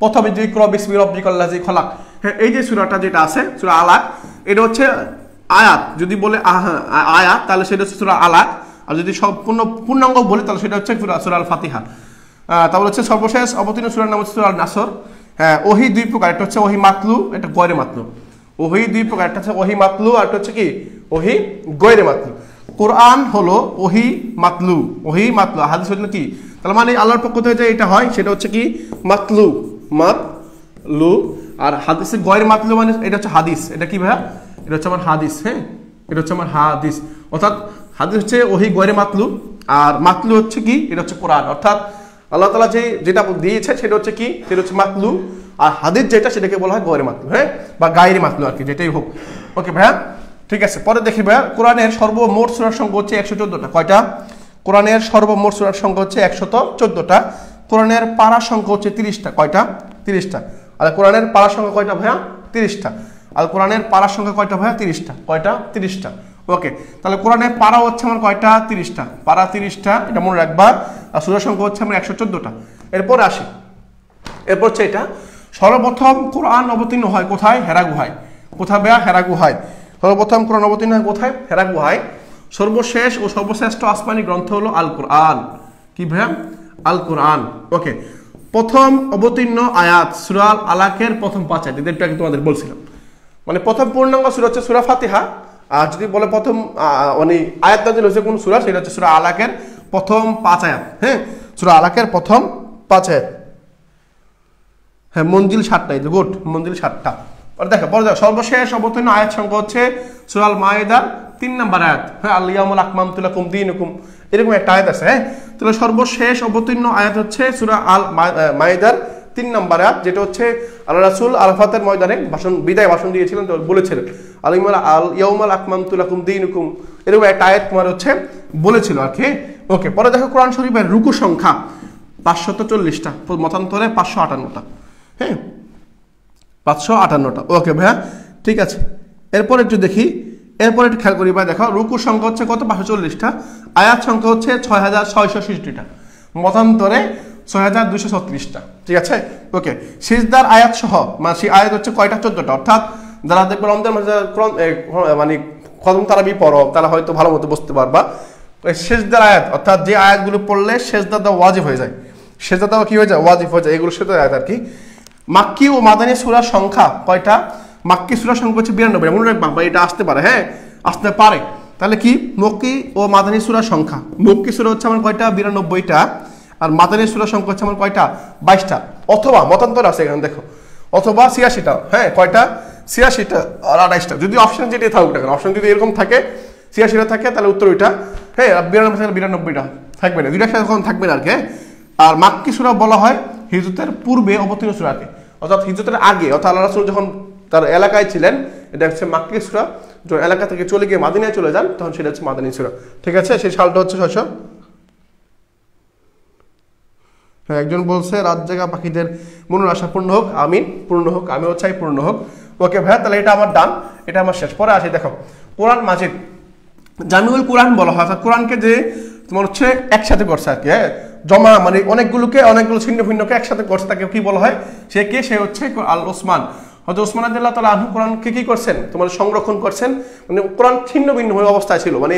প্রথমে যে ইকরা বিসমি রাব্বিকাল্লাযী খলাক, হ্যাঁ, এই যে সূরাটা যেটা আছে সূরা আলাক, এটা হচ্ছে আয়াত। যদি বলে আয়াত, তাহলে সেটা হচ্ছে সূরা আলাক। আর যদি পূর্ণাঙ্গ বলে, তাহলে সেটা হচ্ছে সূরা আল ফাতিহা। তারপর হচ্ছে সর্বশেষ অবতীর্ণ সূরার নাম হচ্ছে সূরা আল নাসর। হ্যাঁ, ওহী দুই প্রকার, একটা হচ্ছে ওহী মাতলু, এটা গয়রে মাতলু। ওহী দুই প্রকার, একটা হচ্ছে ওহী মাতলু, আর একটা হচ্ছে কি ওহী গয়রে মাতলু। কোরআন হলো ওহী মাতলু, ওহী মাতলু। হাদিস হলো কি? তাহলে মানে আল্লাহর পক্ষ থেকে যে এটা হয়, সেটা হচ্ছে কি মাতলু, মাতলু। আর হাদিসে গয়রে মাতলু মানে এটা হচ্ছে হাদিস। এটা কি ভাইয়া? এটা হচ্ছে আমার হাদিস। হ্যাঁ, এটা হচ্ছে আমার হাদিস। অর্থাৎ হাদিস হচ্ছে ওহী গয়রে মাতলু, আর মাতলু হচ্ছে কি? এটা হচ্ছে কোরআন। অর্থাৎ আল্লাহ তাআলা যেটা দিয়েছে সেটা হচ্ছে কি? সেটা হচ্ছে মাতলু। আর হাদিস যেটা, সেটাকে বলা হয় গয়রে মাতলু। হ্যাঁ, বা গায়রে মাতলু আর কি, যেটাই হোক। ওকে ভাইয়া, ঠিক আছে। পরে দেখি ভাইয়া, কোরআনের সর্বমোট সূরার সংখ্যা হচ্ছে 114টা। কয়টা? কোরআনের সর্বমোট সূরার সংখ্যা হচ্ছে 114টা। কোরআনের পারার সংখ্যা হচ্ছে 30টা। কয়টা? 30টা। আর কোরআনের পারার সংখ্যা কয়টা ভাইয়া? 30টা। আর কোরআনের পারার সংখ্যা কয়টা ভাইয়া? 30টা। কয়টা? 30টা। ওকে, তাহলে কোরআনের পারা হচ্ছে আমার কয়টা? 30টা। পারা 30টা, এটা মনে রাখবা। আর সূরার সংখ্যা হচ্ছে আমার 114টা। এরপর আসি, এরপর হচ্ছে এটা সর্বপ্রথম কোরআন অবতীর্ণ হয় কোথায়? হেরা গুহায়। কোথায় ভাইয়া? হেরা গুহায়। সর্বপ্রথম কোরআন অবতীর্ণ হয় কোথায়? হেরা গুহায়। সর্বশেষ ও সর্বশ্রেষ্ঠ আসমানি গ্রন্থ হলো আল কোরআন। কি ভাইয়া? আল কোরআন। ওকে, প্রথম অবতীর্ণ আয়াত সূরা আল আলাকের প্রথম 5 আয়াত, এদেরটা তোমাদের বলছিলাম। মানে প্রথম পূর্ণাঙ্গ সূরা হচ্ছে সূরা ফাতিহা। আর যদি বলে প্রথম মানে আয়াত নাযিল হয়েছে কোন সূরা, সেটা হচ্ছে সূরা আলাকের প্রথম 5 আয়াত। হ্যাঁ, সূরা আলাকের প্রথম 5 আয়াত। হ্যাঁ, মঞ্জিল 7টা। এই যে গুড, মঞ্জিল 7টা। পরে দেখো সর্বশেষ অবতীর্ণ আয়াত সংখ্যা হচ্ছে সূরা আল মায়েদার 3 নম্বর আয়াত। হ্যাঁ, আল ইয়াউমা আকমালতু লাকুম দীনুকুম, এরকম একটা আয়াত আছে। হ্যাঁ, তাহলে সর্বশেষ অবতীর্ণ আয়াত হচ্ছে সূরা আল মায়েদার 3 নম্বর আয়াত, যেটা হচ্ছে আল্লাহ রাসূল আরাফাতের ময়দানে বিদায় ভাষণ দিয়েছিলেন, তো বলেছিলেন আল ইয়াউমা আকমালতু লাকুম দীনুকুম, এরকম একটা আয়াত তোমার হচ্ছে বলেছিল আর কি। ওকে, পরে দেখো কোরআন শরীফের রুকু সংখ্যা 540টা, মতান্তরে 558টা। হ্যাঁ, 558টা। ওকে ভাইয়া, ঠিক আছে। এরপর একটু দেখি, এরপর একটু খেয়াল করি ভাই। দেখো রুকুর সংখ্যা হচ্ছে কত? 540টা। আয়াত সংখ্যা হচ্ছে 6666টা, মতান্তরে 6236টা। ঠিক আছে। ওকে, সিজদার আয়াত সহ, মানে সেই আয়াত হচ্ছে কয়টা? 14টা। অর্থাৎ যারা দেখবে রমজান মাসে মানে খতম তারাবি পড়ো, তারা হয়তো ভালো মতো বুঝতে পারবা। সিজদার আয়াত, অর্থাৎ যে আয়াতগুলো পড়লে সিজদা দেওয়া ওয়াজিব হয়ে যায়, সিজদা দেওয়া কি হয়ে যায়? ওয়াজিব হয়ে যায়। এগুলো সিজদার আয়াত আর কি। মাক্কি ও মাদানী সূরার সংখ্যা কয়টা? মাক্কি সূরার সংখ্যা হচ্ছে 92। মনে রাখবা, এটা আসতে পারে। হ্যাঁ, আসতে পারে। তাহলে কি মক্কি ও মাদানী সূরার সংখ্যা? মক্কি সূরা হচ্ছে আমার কয়টা? 92টা। আর মাদানী সূরার সংখ্যা হচ্ছে আমার কয়টা? 22টা। অথবা মতান্তর আছে এখানে দেখো, অথবা 86টা। হ্যাঁ, কয়টা? 86টা আর 28টা। যদি অপশন যেটাই থাকুক না কেন, অপশন যদি এরকম থাকে 86টা থাকে, তাহলে উত্তর ওইটা। হ্যাঁ, 92টা থাকবে না, দুইটা এখন থাকবে না আর কি। আর মাক্কি সূরা বলা হয় হিজরতের পূর্বে অবতীর্ণ সূরাকে, অর্থাৎ হিজরতের আগে, অর্থাৎ আল্লাহ রাসূল যখন তার এলাকায় ছিলেন, এটা হচ্ছে মাক্কি সূরা। যখন এলাকা থেকে চলে গিয়ে মাদিনায় চলে যান, তখন সেটা হচ্ছে মাদানী সূরা। ঠিক আছে, সেই সালটা হচ্ছে 600। হ্যাঁ, একজন বলছে রাত জাগা পাখিদের মনের আশা পূর্ণ হোক, আমিন, পূর্ণ হোক, আমিও চাই পূর্ণ হোক। ওকে ভাইয়া, তাহলে এটা আমার ডান, এটা আমার শেষ। পরে আসি, দেখো কোরআন মাজিদ জামিউল কোরআন বলা হয়, অর্থাৎ কোরআনকে যে তোমার হচ্ছে একসাথে করছে আর কি। হ্যাঁ, জমা মানে অনেকগুলো ছিন্ন ভিন্নকে একসাথে করছে, তাকে কি বলা হয়? সে হচ্ছে আল ওসমান। হযরত ওসমান রাদিয়াল্লাহু তাআলা আনহু কোরআনকে কি করছেন? তোমার সংরক্ষণ করছেন, মানে কোরআন ছিন্ন ভিন্ন অবস্থায় ছিল, মানে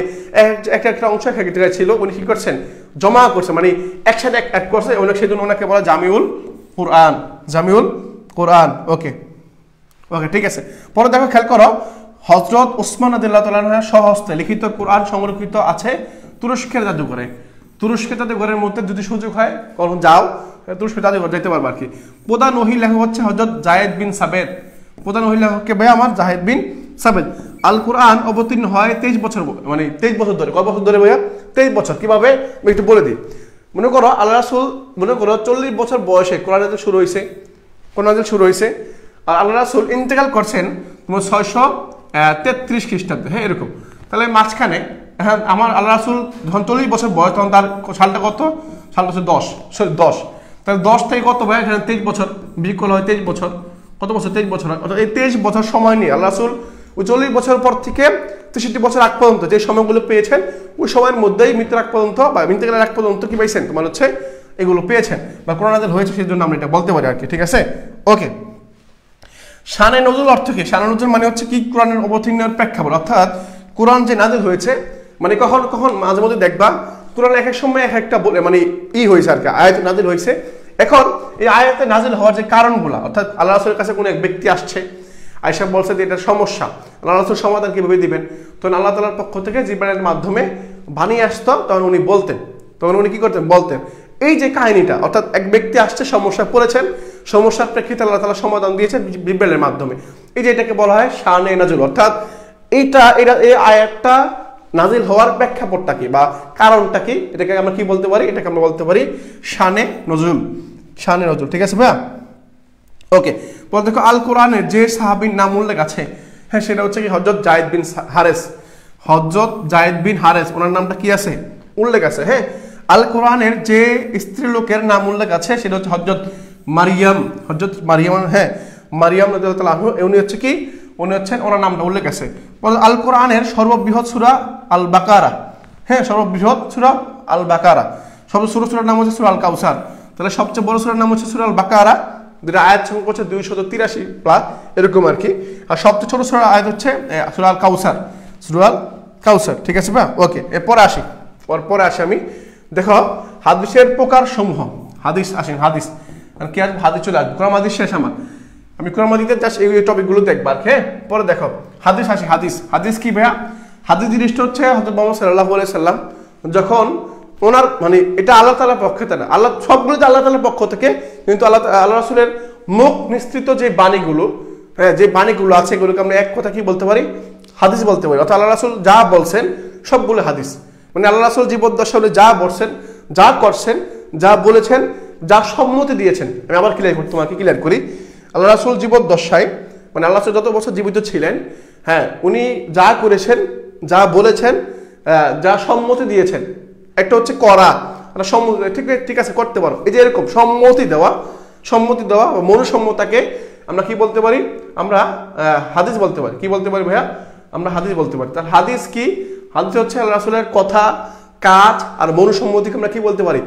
একটা অংশ এক জায়গায় ছিল, উনি কি করছেন? জমা করছেন, মানে একসাথে এক করছে, সেজন্য ওনাকে বলা জামিউল কোরআন, জামিউল কোরআন। ওকে, ঠিক আছে। পরে দেখো, খেয়াল করো, হযরত ওসমান রাদিয়াল্লাহু তাআলা আনহু স্বহস্তে লিখিত কোরআন সংরক্ষিত আছে তুরস্কের জাদুঘরে। তুরস্কের জাদুঘরের মধ্যে যদি সুযোগ হয় কখন যাও, তুরস্কের জাদুঘর যেতে পারবে আর কি। প্রধান ওহী লেখক হচ্ছে হযরত যায়েদ বিন সাবেদ। প্রধান ওহী লেখককে ভাই আমার জায়েদ বিন সাবেদ। আল কোরআন অবতীর্ণ হয় 23 বছর, মানে 23 বছর ধরে। কয় বছর ধরে ভাইয়া? 23 বছর। কিভাবে আমি একটু বলে দিই। মনে করো আল্লাহ রাসূল 40 বছর বয়সে কোরআন শুরু হয়েছে, আর আল্লাহ রাসূল ইন্তেকাল করছেন তোমার 633 খ্রিস্টাব্দে। হ্যাঁ, এরকম। তাহলে মাঝখানে হ্যাঁ আমার আল্লাহ রাসূল যখন 40 বছর বয়স, তখন তার সালটা কত? সাল হচ্ছে 10। তাহলে 10 থেকে কত ভাই? এখানে 23 বছর বিয়োগ করলে হয় 23 বছর। কত বছর? 23 বছর হয়। অর্থাৎ এই 23 বছর সময় নিয়ে আল্লাহ রাসূল ওই 40 বছর পর থেকে 63 বছর আগ পর্যন্ত যে সময়গুলো পেয়েছেন, ওই সময়ের মধ্যেই মৃত্যুর আগ পর্যন্ত বা ইন্তেকালের আগ পর্যন্ত কি পাইছেন? তোমার হচ্ছে এগুলো পেয়েছেন বা কোরআন নাযিল হয়েছে, সেই জন্য আমরা এটা বলতে পারি আর কি। ঠিক আছে, ওকে। শানে নজুল অর্থ কি? শানে নজুল মানে হচ্ছে কি? কোরআনের অবতীর্ণের প্রেক্ষাপট, অর্থাৎ কোরআন যে নাযিল হয়েছে, মানে কখন মাঝে মধ্যে দেখবা কোরআন এক এক সময় এক একটা মানে হয়েছে আর কি, আয়াত নাযিল হয়েছে। এখন এই আয়াতে নাযিল হওয়ার যে কারণগুলো, অর্থাৎ আল্লাহ রাসূলের কাছে কোনো এক ব্যক্তি আসছে, আয়েশা বলছে যে এটা সমস্যা, আল্লাহ রাসূল সমাধান কিভাবে দিবেন? তখন আল্লাহ তাআলার পক্ষ থেকে জিবরাইলের মাধ্যমে বাণী আসতো, তখন উনি কি করতেন? বলতেন। এই যে কাহিনীটা, অর্থাৎ এক ব্যক্তি আসছে, সমস্যা পড়েছেন, সমস্যার প্রেক্ষিতে আল্লাহ তাআলা সমাধান দিয়েছেন জিবরাইলের মাধ্যমে। এই যে এটাকে বলা হয় শানে নজুল, অর্থাৎ এই আয়াতটা নাযিল হওয়ার প্রেক্ষাপটটা কি বা কারণটা কি, এটাকে আমরা কি বলতে পারি? এটাকে আমরা বলতে পারি শানে নজুল। ঠিক আছে ভাইয়া, ওকে। পরে দেখো, আল কোরআনের যে সাহাবীর নাম উল্লেখ আছে, হ্যাঁ, সেটা হচ্ছে কি? হযরত যায়েদ বিন হারেস। ওনার নামটা কি আছে? উল্লেখ আছে। হ্যাঁ, আল কোরআনের যে স্ত্রী লোকের নাম উল্লেখ আছে, সেটা হচ্ছে হযরত মারিয়াম। হ্যাঁ, মারিয়াম রাদিয়াল্লাহু তাআলা আনহা। উনি হচ্ছে কি? ওনার নামটা উল্লেখ আছে। আল কোরআনের সর্ববৃহৎ সূরা আল বাকারা। হ্যাঁ, সর্ববৃহৎ সূরা আল বাকারা। সবচেয়ে ছোট সূরার নাম হচ্ছে সূরা আল কাউসার। তাহলে সবচেয়ে বড় সূরার নাম হচ্ছে সূরা আল বাকারা, যেটা আয়াত সংখ্যা হচ্ছে 283 প্লাস এরকম আর কি। আর সবচেয়ে ছোট সূরার আয়াত হচ্ছে সূরা আল কাউসার। ঠিক আছে ভাই, ওকে। এরপরে আসি আমি। দেখো, হাদিসের প্রকার সমূহ। হাদিস কি আসবে? হাদিস চলে আসবে। কোরআন হাদিস শেষ আমার। আমি কোরআন হাদিসের জাস্ট এই টপিকগুলো দেখবার। হ্যাঁ, পরে দেখো হাদিস কি ভাইয়া? হাদিস জিনিসটা হচ্ছে হযরত মুহাম্মদ সাল্লাল্লাহু আলাইহি সাল্লাম যখন ওনার মানে এটা আল্লাহ তাআলার পক্ষ থেকে, আল্লাহ সবগুলো আল্লাহ তাআলার পক্ষ থেকে, কিন্তু আল্লাহ রাসূলের মুখ নিঃসৃত যে বাণীগুলো, হ্যাঁ, যে বাণীগুলো আছে, এগুলোকে আমরা এক কথা কি বলতে পারি? হাদিস বলতে পারি। অর্থাৎ আল্লাহ রাসূল যা বলছেন সবগুলো হাদিস। মানে আল্লাহ রাসূল জীবদ্দশায় যা বলছেন, যা করছেন, যা বলেছেন, যা সম্মতি দিয়েছেন। আমি আবার তোমাকে ক্লিয়ার করি। আল্লাহ রাসূল জীবদ্দশায়, মানে আল্লাহ রাসূল যত বছর জীবিত ছিলেন, হ্যাঁ, উনি যা করেছেন, যা বলেছেন, যা সম্মতি দিয়েছেন, একটা হচ্ছে করা, সম্মতি, ঠিক আছে করতে পারো, এই যে এরকম সম্মতি দেওয়া মনুসম্মতাকে আমরা কি বলতে পারি? আমরা হাদিস বলতে পারি। কি বলতে পারি ভাইয়া? আমরা হাদিস বলতে পারি। তার হাদিস কি? হাদিস হচ্ছে আল্লাহ রাসূলের কথা, কাজ আর মনুসম্মতিকে আমরা কি বলতে পারি?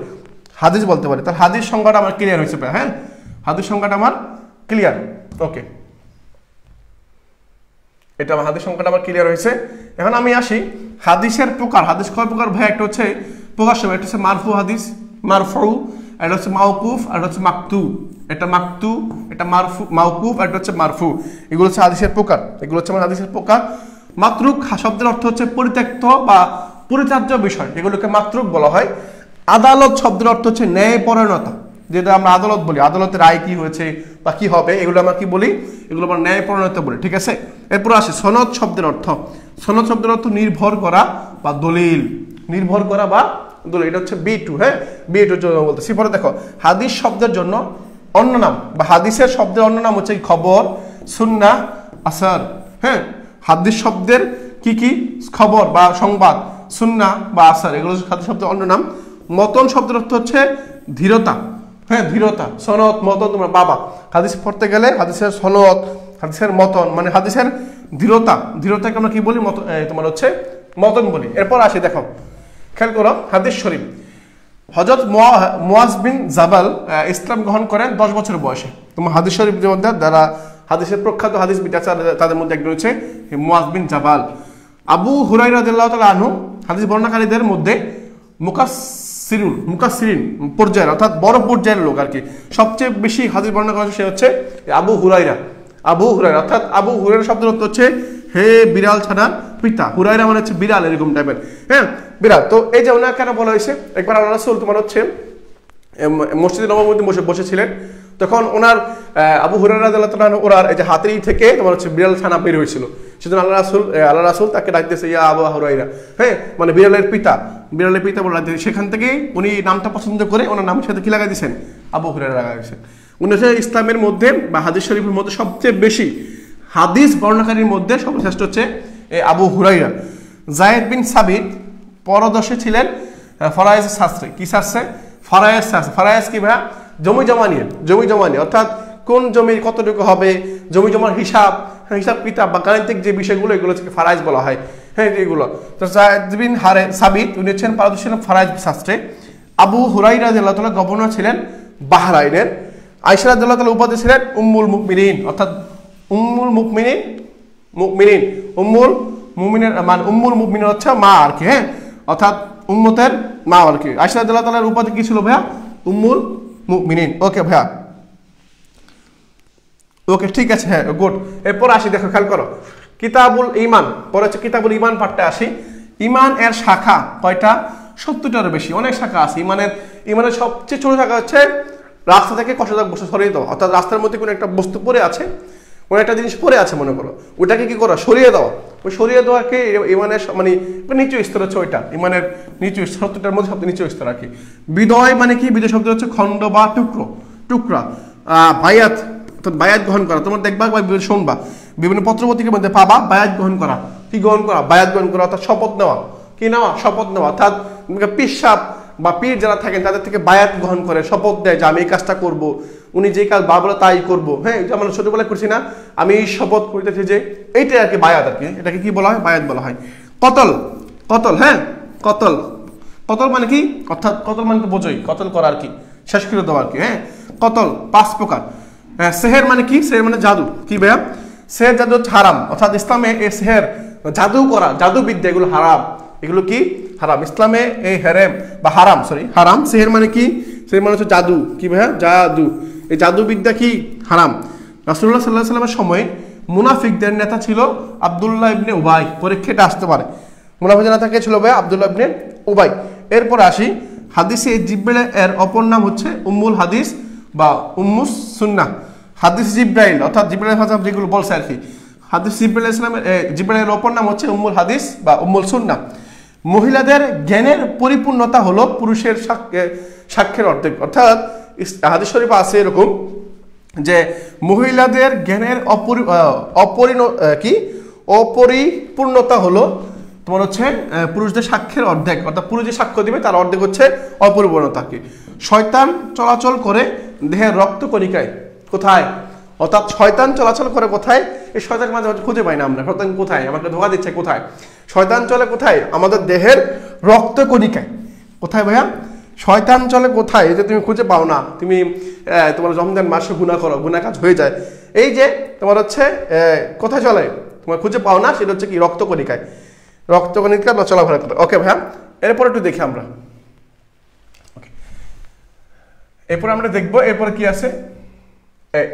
হাদিস বলতে পারি। তার হাদিস সংজ্ঞাটা আমার ক্লিয়ার হয়েছে ভাই। হ্যাঁ, হাদিস সংজ্ঞাটা আমার ক্লিয়ার। ওকে, এটা আমার হাদিস সংখ্যাটা আমার ক্লিয়ার হয়েছে। এখন আমি আসি হাদিসের প্রকার। হাদিস কয় প্রকার ভাই? একটা হচ্ছে প্রকাশ্য, একটা হচ্ছে মারফু হাদিস, মারফু, এটা হচ্ছে মাওকুফ, আর এটা হচ্ছে মাকতু। এটা মাওকুফ, আর এটা হচ্ছে মারফু। এগুলো হচ্ছে হাদিসের প্রকার। মাতরুক শব্দের অর্থ হচ্ছে পরিত্যক্ত বা পরিত্যাজ্য বিষয়, এগুলোকে মাতরুক বলা হয়। আদালত শব্দের অর্থ হচ্ছে ন্যায়পরায়ণতা, যেটা আমরা আদালত বলি, আদালতের রায় কি হয়েছে বা কি হবে, এগুলো আমরা কি বলি? এগুলো আমরা ন্যায়পরায়ণতা বলি। ঠিক আছে, এরপর আসে সনদ শব্দের অর্থ। নির্ভর করা বা দলিল। এটা হচ্ছে B2। হ্যাঁ, B2 জন্য বলতেছি। পরে দেখো, হাদিস শব্দের জন্য অন্য নাম বা হাদিসের শব্দের অন্য নাম হচ্ছে খবর, সুন্নাহ, আসার। হ্যাঁ, হাদিস শব্দের কি খবর বা সংবাদ, সুন্নাহ বা আসার, এগুলো হাদিস শব্দের অন্য নাম। মতন শব্দের অর্থ হচ্ছে ধীরতা। হ্যাঁ, ধীরতা, সনদ, মতন। তোমার বাবা হাদিস পড়তে গেলে হাদিসের সনদ, হাদিসের মতন, মানে হাদিসের ধীরতাকে আমরা কি বলি? তোমার হচ্ছে মতন বলি। এরপর আসি, দেখো খেয়াল করো, হাদিস শরীফ। হযরত মুয়াজ বিন জাবাল ইসলাম গ্রহণ করেন 10 বছর বয়সে। তোমার হাদিস শরীফের মধ্যে যারা হাদিসের প্রখ্যাত হাদিসবিদ আছে তাদের মধ্যে একজন হচ্ছে মুয়াজ বিন জাবাল। আবু হুরায়রা রাদিয়াল্লাহু তাআলা আনহু হাদিস বর্ণনাকারীদের মধ্যে মুকাসসিরিন পর্যায়ের অর্থাৎ বড় পর্যায়ের লোক আর কি, সবচেয়ে বেশি হাদিস বর্ণনা করেছে সে হচ্ছে আবু হুরায়রা। অর্থাৎ আবু হুরায়রা শব্দের অর্থ হচ্ছে হে বিড়াল ছানার পিতা। হুরায়রা মানে হচ্ছে বিড়াল, এরকম টাইপের, হ্যাঁ বিড়াল। তো এই যে ওনার কেন বলা হয়েছে, একবার আল্লাহ রাসূল তোমার হচ্ছে মসজিদে নববীতে বসেছিলেন, তখন ওনার আবু হুরায়রা রাদিয়াল্লাহু তাআলা ওনার এই যে হাতেই থেকে তোমার হচ্ছে বিড়াল ছানা বের হয়েছিল, সেজন্য আল্লাহ রাসূল তাকে ডাকতেছে ইয়া আবু হুরায়রা, হ্যাঁ মানে বিড়ালের পিতা বলে। সেখান থেকে উনি নামটা পছন্দ করে ওনার নামের সাথে কি লাগাই দিয়েছেন, আবু হুরায়রা লাগাই দিয়েছেন। উনি হচ্ছে ইসলামের মধ্যে বা হাদিস শরীফের মধ্যে সবচেয়ে বেশি হাদিস বর্ণনাকারীর মধ্যে সর্বশ্রেষ্ঠ হচ্ছে আবু হুরায়রা। যায়েদ বিন সাবিত পরদর্শী ছিলেন ফরায়েজ শাস্ত্রে। কি শাস্ত্রে? ফরায়েজ শাস্ত্র। ফরায়েজ কি ভাইয়া? জমি জমা নিয়ে, অর্থাৎ কোন জমির কতটুকু হবে, জমি জমার হিসাব কিতাব বা গাণিতিক যে বিষয়গুলো, এগুলো থেকে ফরায়েজ বলা হয়, হ্যাঁ এগুলো। তো যায়েদ বিন সাবিত উনি হচ্ছেন পারদর্শী ছিলেন ফরায়েজ শাস্ত্রে। আবু হুরায়রা রাদিয়াল্লাহু তাআলা গভর্নর ছিলেন বাহরাইনের। আয়েশা রাদিয়াল্লাহু তাআলা উপাধি ছিলেন উম্মুল মুমিনিন, অর্থাৎ উম্মুল মুমিনিন হচ্ছে মা আর কি, হ্যাঁ অর্থাৎ উম্মতের মা আর কি। আয়েশা রাদিয়াল্লাহু তাআলার উপাধি কি ছিল ভাইয়া? উম্মুল মুমিনিন। ওকে ভাইয়া, ওকে ঠিক আছে, হ্যাঁ গুড। এরপর আসি, দেখো খেয়াল করো, কিতাবুল ঈমান পরে হচ্ছে কিতাবুল ঈমান পাঠটা আসি। ঈমান এর শাখা কয়টা? 70টারও বেশি, অনেক শাখা আছে। ঈমানের সবচেয়ে ছোট শাখা হচ্ছে রাস্তা থেকে কষ্টদায়ক বস্তু সরিয়ে দেওয়া, অর্থাৎ রাস্তার মধ্যে কোনো একটা বস্তু পড়ে আছে, কোনো একটা জিনিস পড়ে আছে মনে করো, ওইটাকে কি করা? সরিয়ে দেওয়া। ওই সরিয়ে দেওয়াকে ঈমানের মানে নিচু স্তর হচ্ছে ওইটা, ঈমানের নিচু 70টার মধ্যে সবচেয়ে নিচু স্তর আর কি। বিদয় মানে কি? বিদয় শব্দ হচ্ছে খণ্ড বা টুকরা। বায়াত গ্রহণ করা, তোমার দেখবা বা শুনবা বিভিন্ন পত্রপত্রিকার মধ্যে পাবা বায়াত গ্রহণ করা। কি গ্রহণ করা? বায়াত গ্রহণ করা, অর্থাৎ শপথ নেওয়া। কি নেওয়া? শপথ নেওয়া। অর্থাৎ পিসাব বা পীর যারা থাকেন তাদের থেকে বায়াত গ্রহণ করে, শপথ দেয় যে আমি এই কাজটা করব, উনি যে কাজ বাবা বলে তাই করবো, হ্যাঁ আমরা ছোটবেলায় করছি না, আমি শপথ করতেছি যে এইটাই আর কি বায়াত আর কি, এটাকে কি বলা হয়? বায়াত বলা হয়। কতল, হ্যাঁ কতল মানে কি? অর্থাৎ কতল মানে তো বোঝোই, কতল করা আর কি, শেষ করে দেওয়া আর কি, হ্যাঁ কতল 5 প্রকার। সেহের মানে কি? সেহের মানে জাদু। কি ভাইয়া? সেহের জাদু হচ্ছে হারাম, অর্থাৎ ইসলামে এই সেহের জাদু করা, জাদুবিদ্যা, এগুলো হারাম। এগুলো কি? হারাম। ইসলামে এই হারাম। সেহের মানে কি? সেহের মানে হচ্ছে জাদু। কি ভাইয়া? জাদু। এই জাদুবিদ্যা কি? হারাম। রাসূলুল্লাহ সাল্লাল্লাহু আলাইহি ওয়াসাল্লামের সময় মুনাফিকদের নেতা ছিল আব্দুল্লাহ ইবনে উবাই। পরীক্ষাটা আসতে পারে, মুনাফিকদের নেতা কে ছিল ভাই? আব্দুল্লাহ ইবনে উবাই। এরপর আসি, হাদিসে জিব্রাইল এর অপর নাম হচ্ছে উম্মুল হাদিস বা উম্মুস সুন্নাহ। হাদিস জিব্রাইল অর্থাৎ জিব্রাইল হাসাব যেগুলো বলছে আর কি, হাদিস জিব্রাইলের অপর নাম হচ্ছে উম্মুল হাদিস বা উম্মুল সুন্নাহ। মহিলাদের জ্ঞানের পরিপূর্ণতা হলো পুরুষের সাক্ষ্যের অর্ধেক। অর্থাৎ হাদিস শরীফে আছে এরকম যে মহিলাদের জ্ঞানের অপরিপূর্ণতা হলো তোমার হচ্ছে পুরুষদের সাক্ষ্যের অর্ধেক। অর্থাৎ পুরুষ যে সাক্ষ্য দিবে তার অর্ধেক হচ্ছে অপরিপূর্ণতা কি। শয়তান চলাচল করে দেহের রক্ত কণিকায়। কোথায়? অর্থাৎ শয়তান চলাচল করে কোথায়? এই শয়তান মাঝে মাঝে খুঁজে পাই না আমরা, শয়তান কোথায়? আমাকে ধোঁকা দিচ্ছে কোথায়? শয়তান চলে কোথায়? আমাদের দেহের রক্ত কণিকায়। কোথায় ভাইয়া? শয়তান চলে কোথায়? এই যে তুমি খুঁজে পাও না, তুমি তোমার রমজান মাসে গুনাহ করো, গুনাহ কাজ হয়ে যায়, এই যে তোমার হচ্ছে কোথায় চলে তোমার খুঁজে পাও না, সেটা হচ্ছে কি? রক্ত কণিকায়। রক্ত কণিকা বা চলাফেরা করে। ওকে ভাইয়া, এরপর একটু দেখি আমরা। এরপর আমরা দেখবো এরপর কি আছে।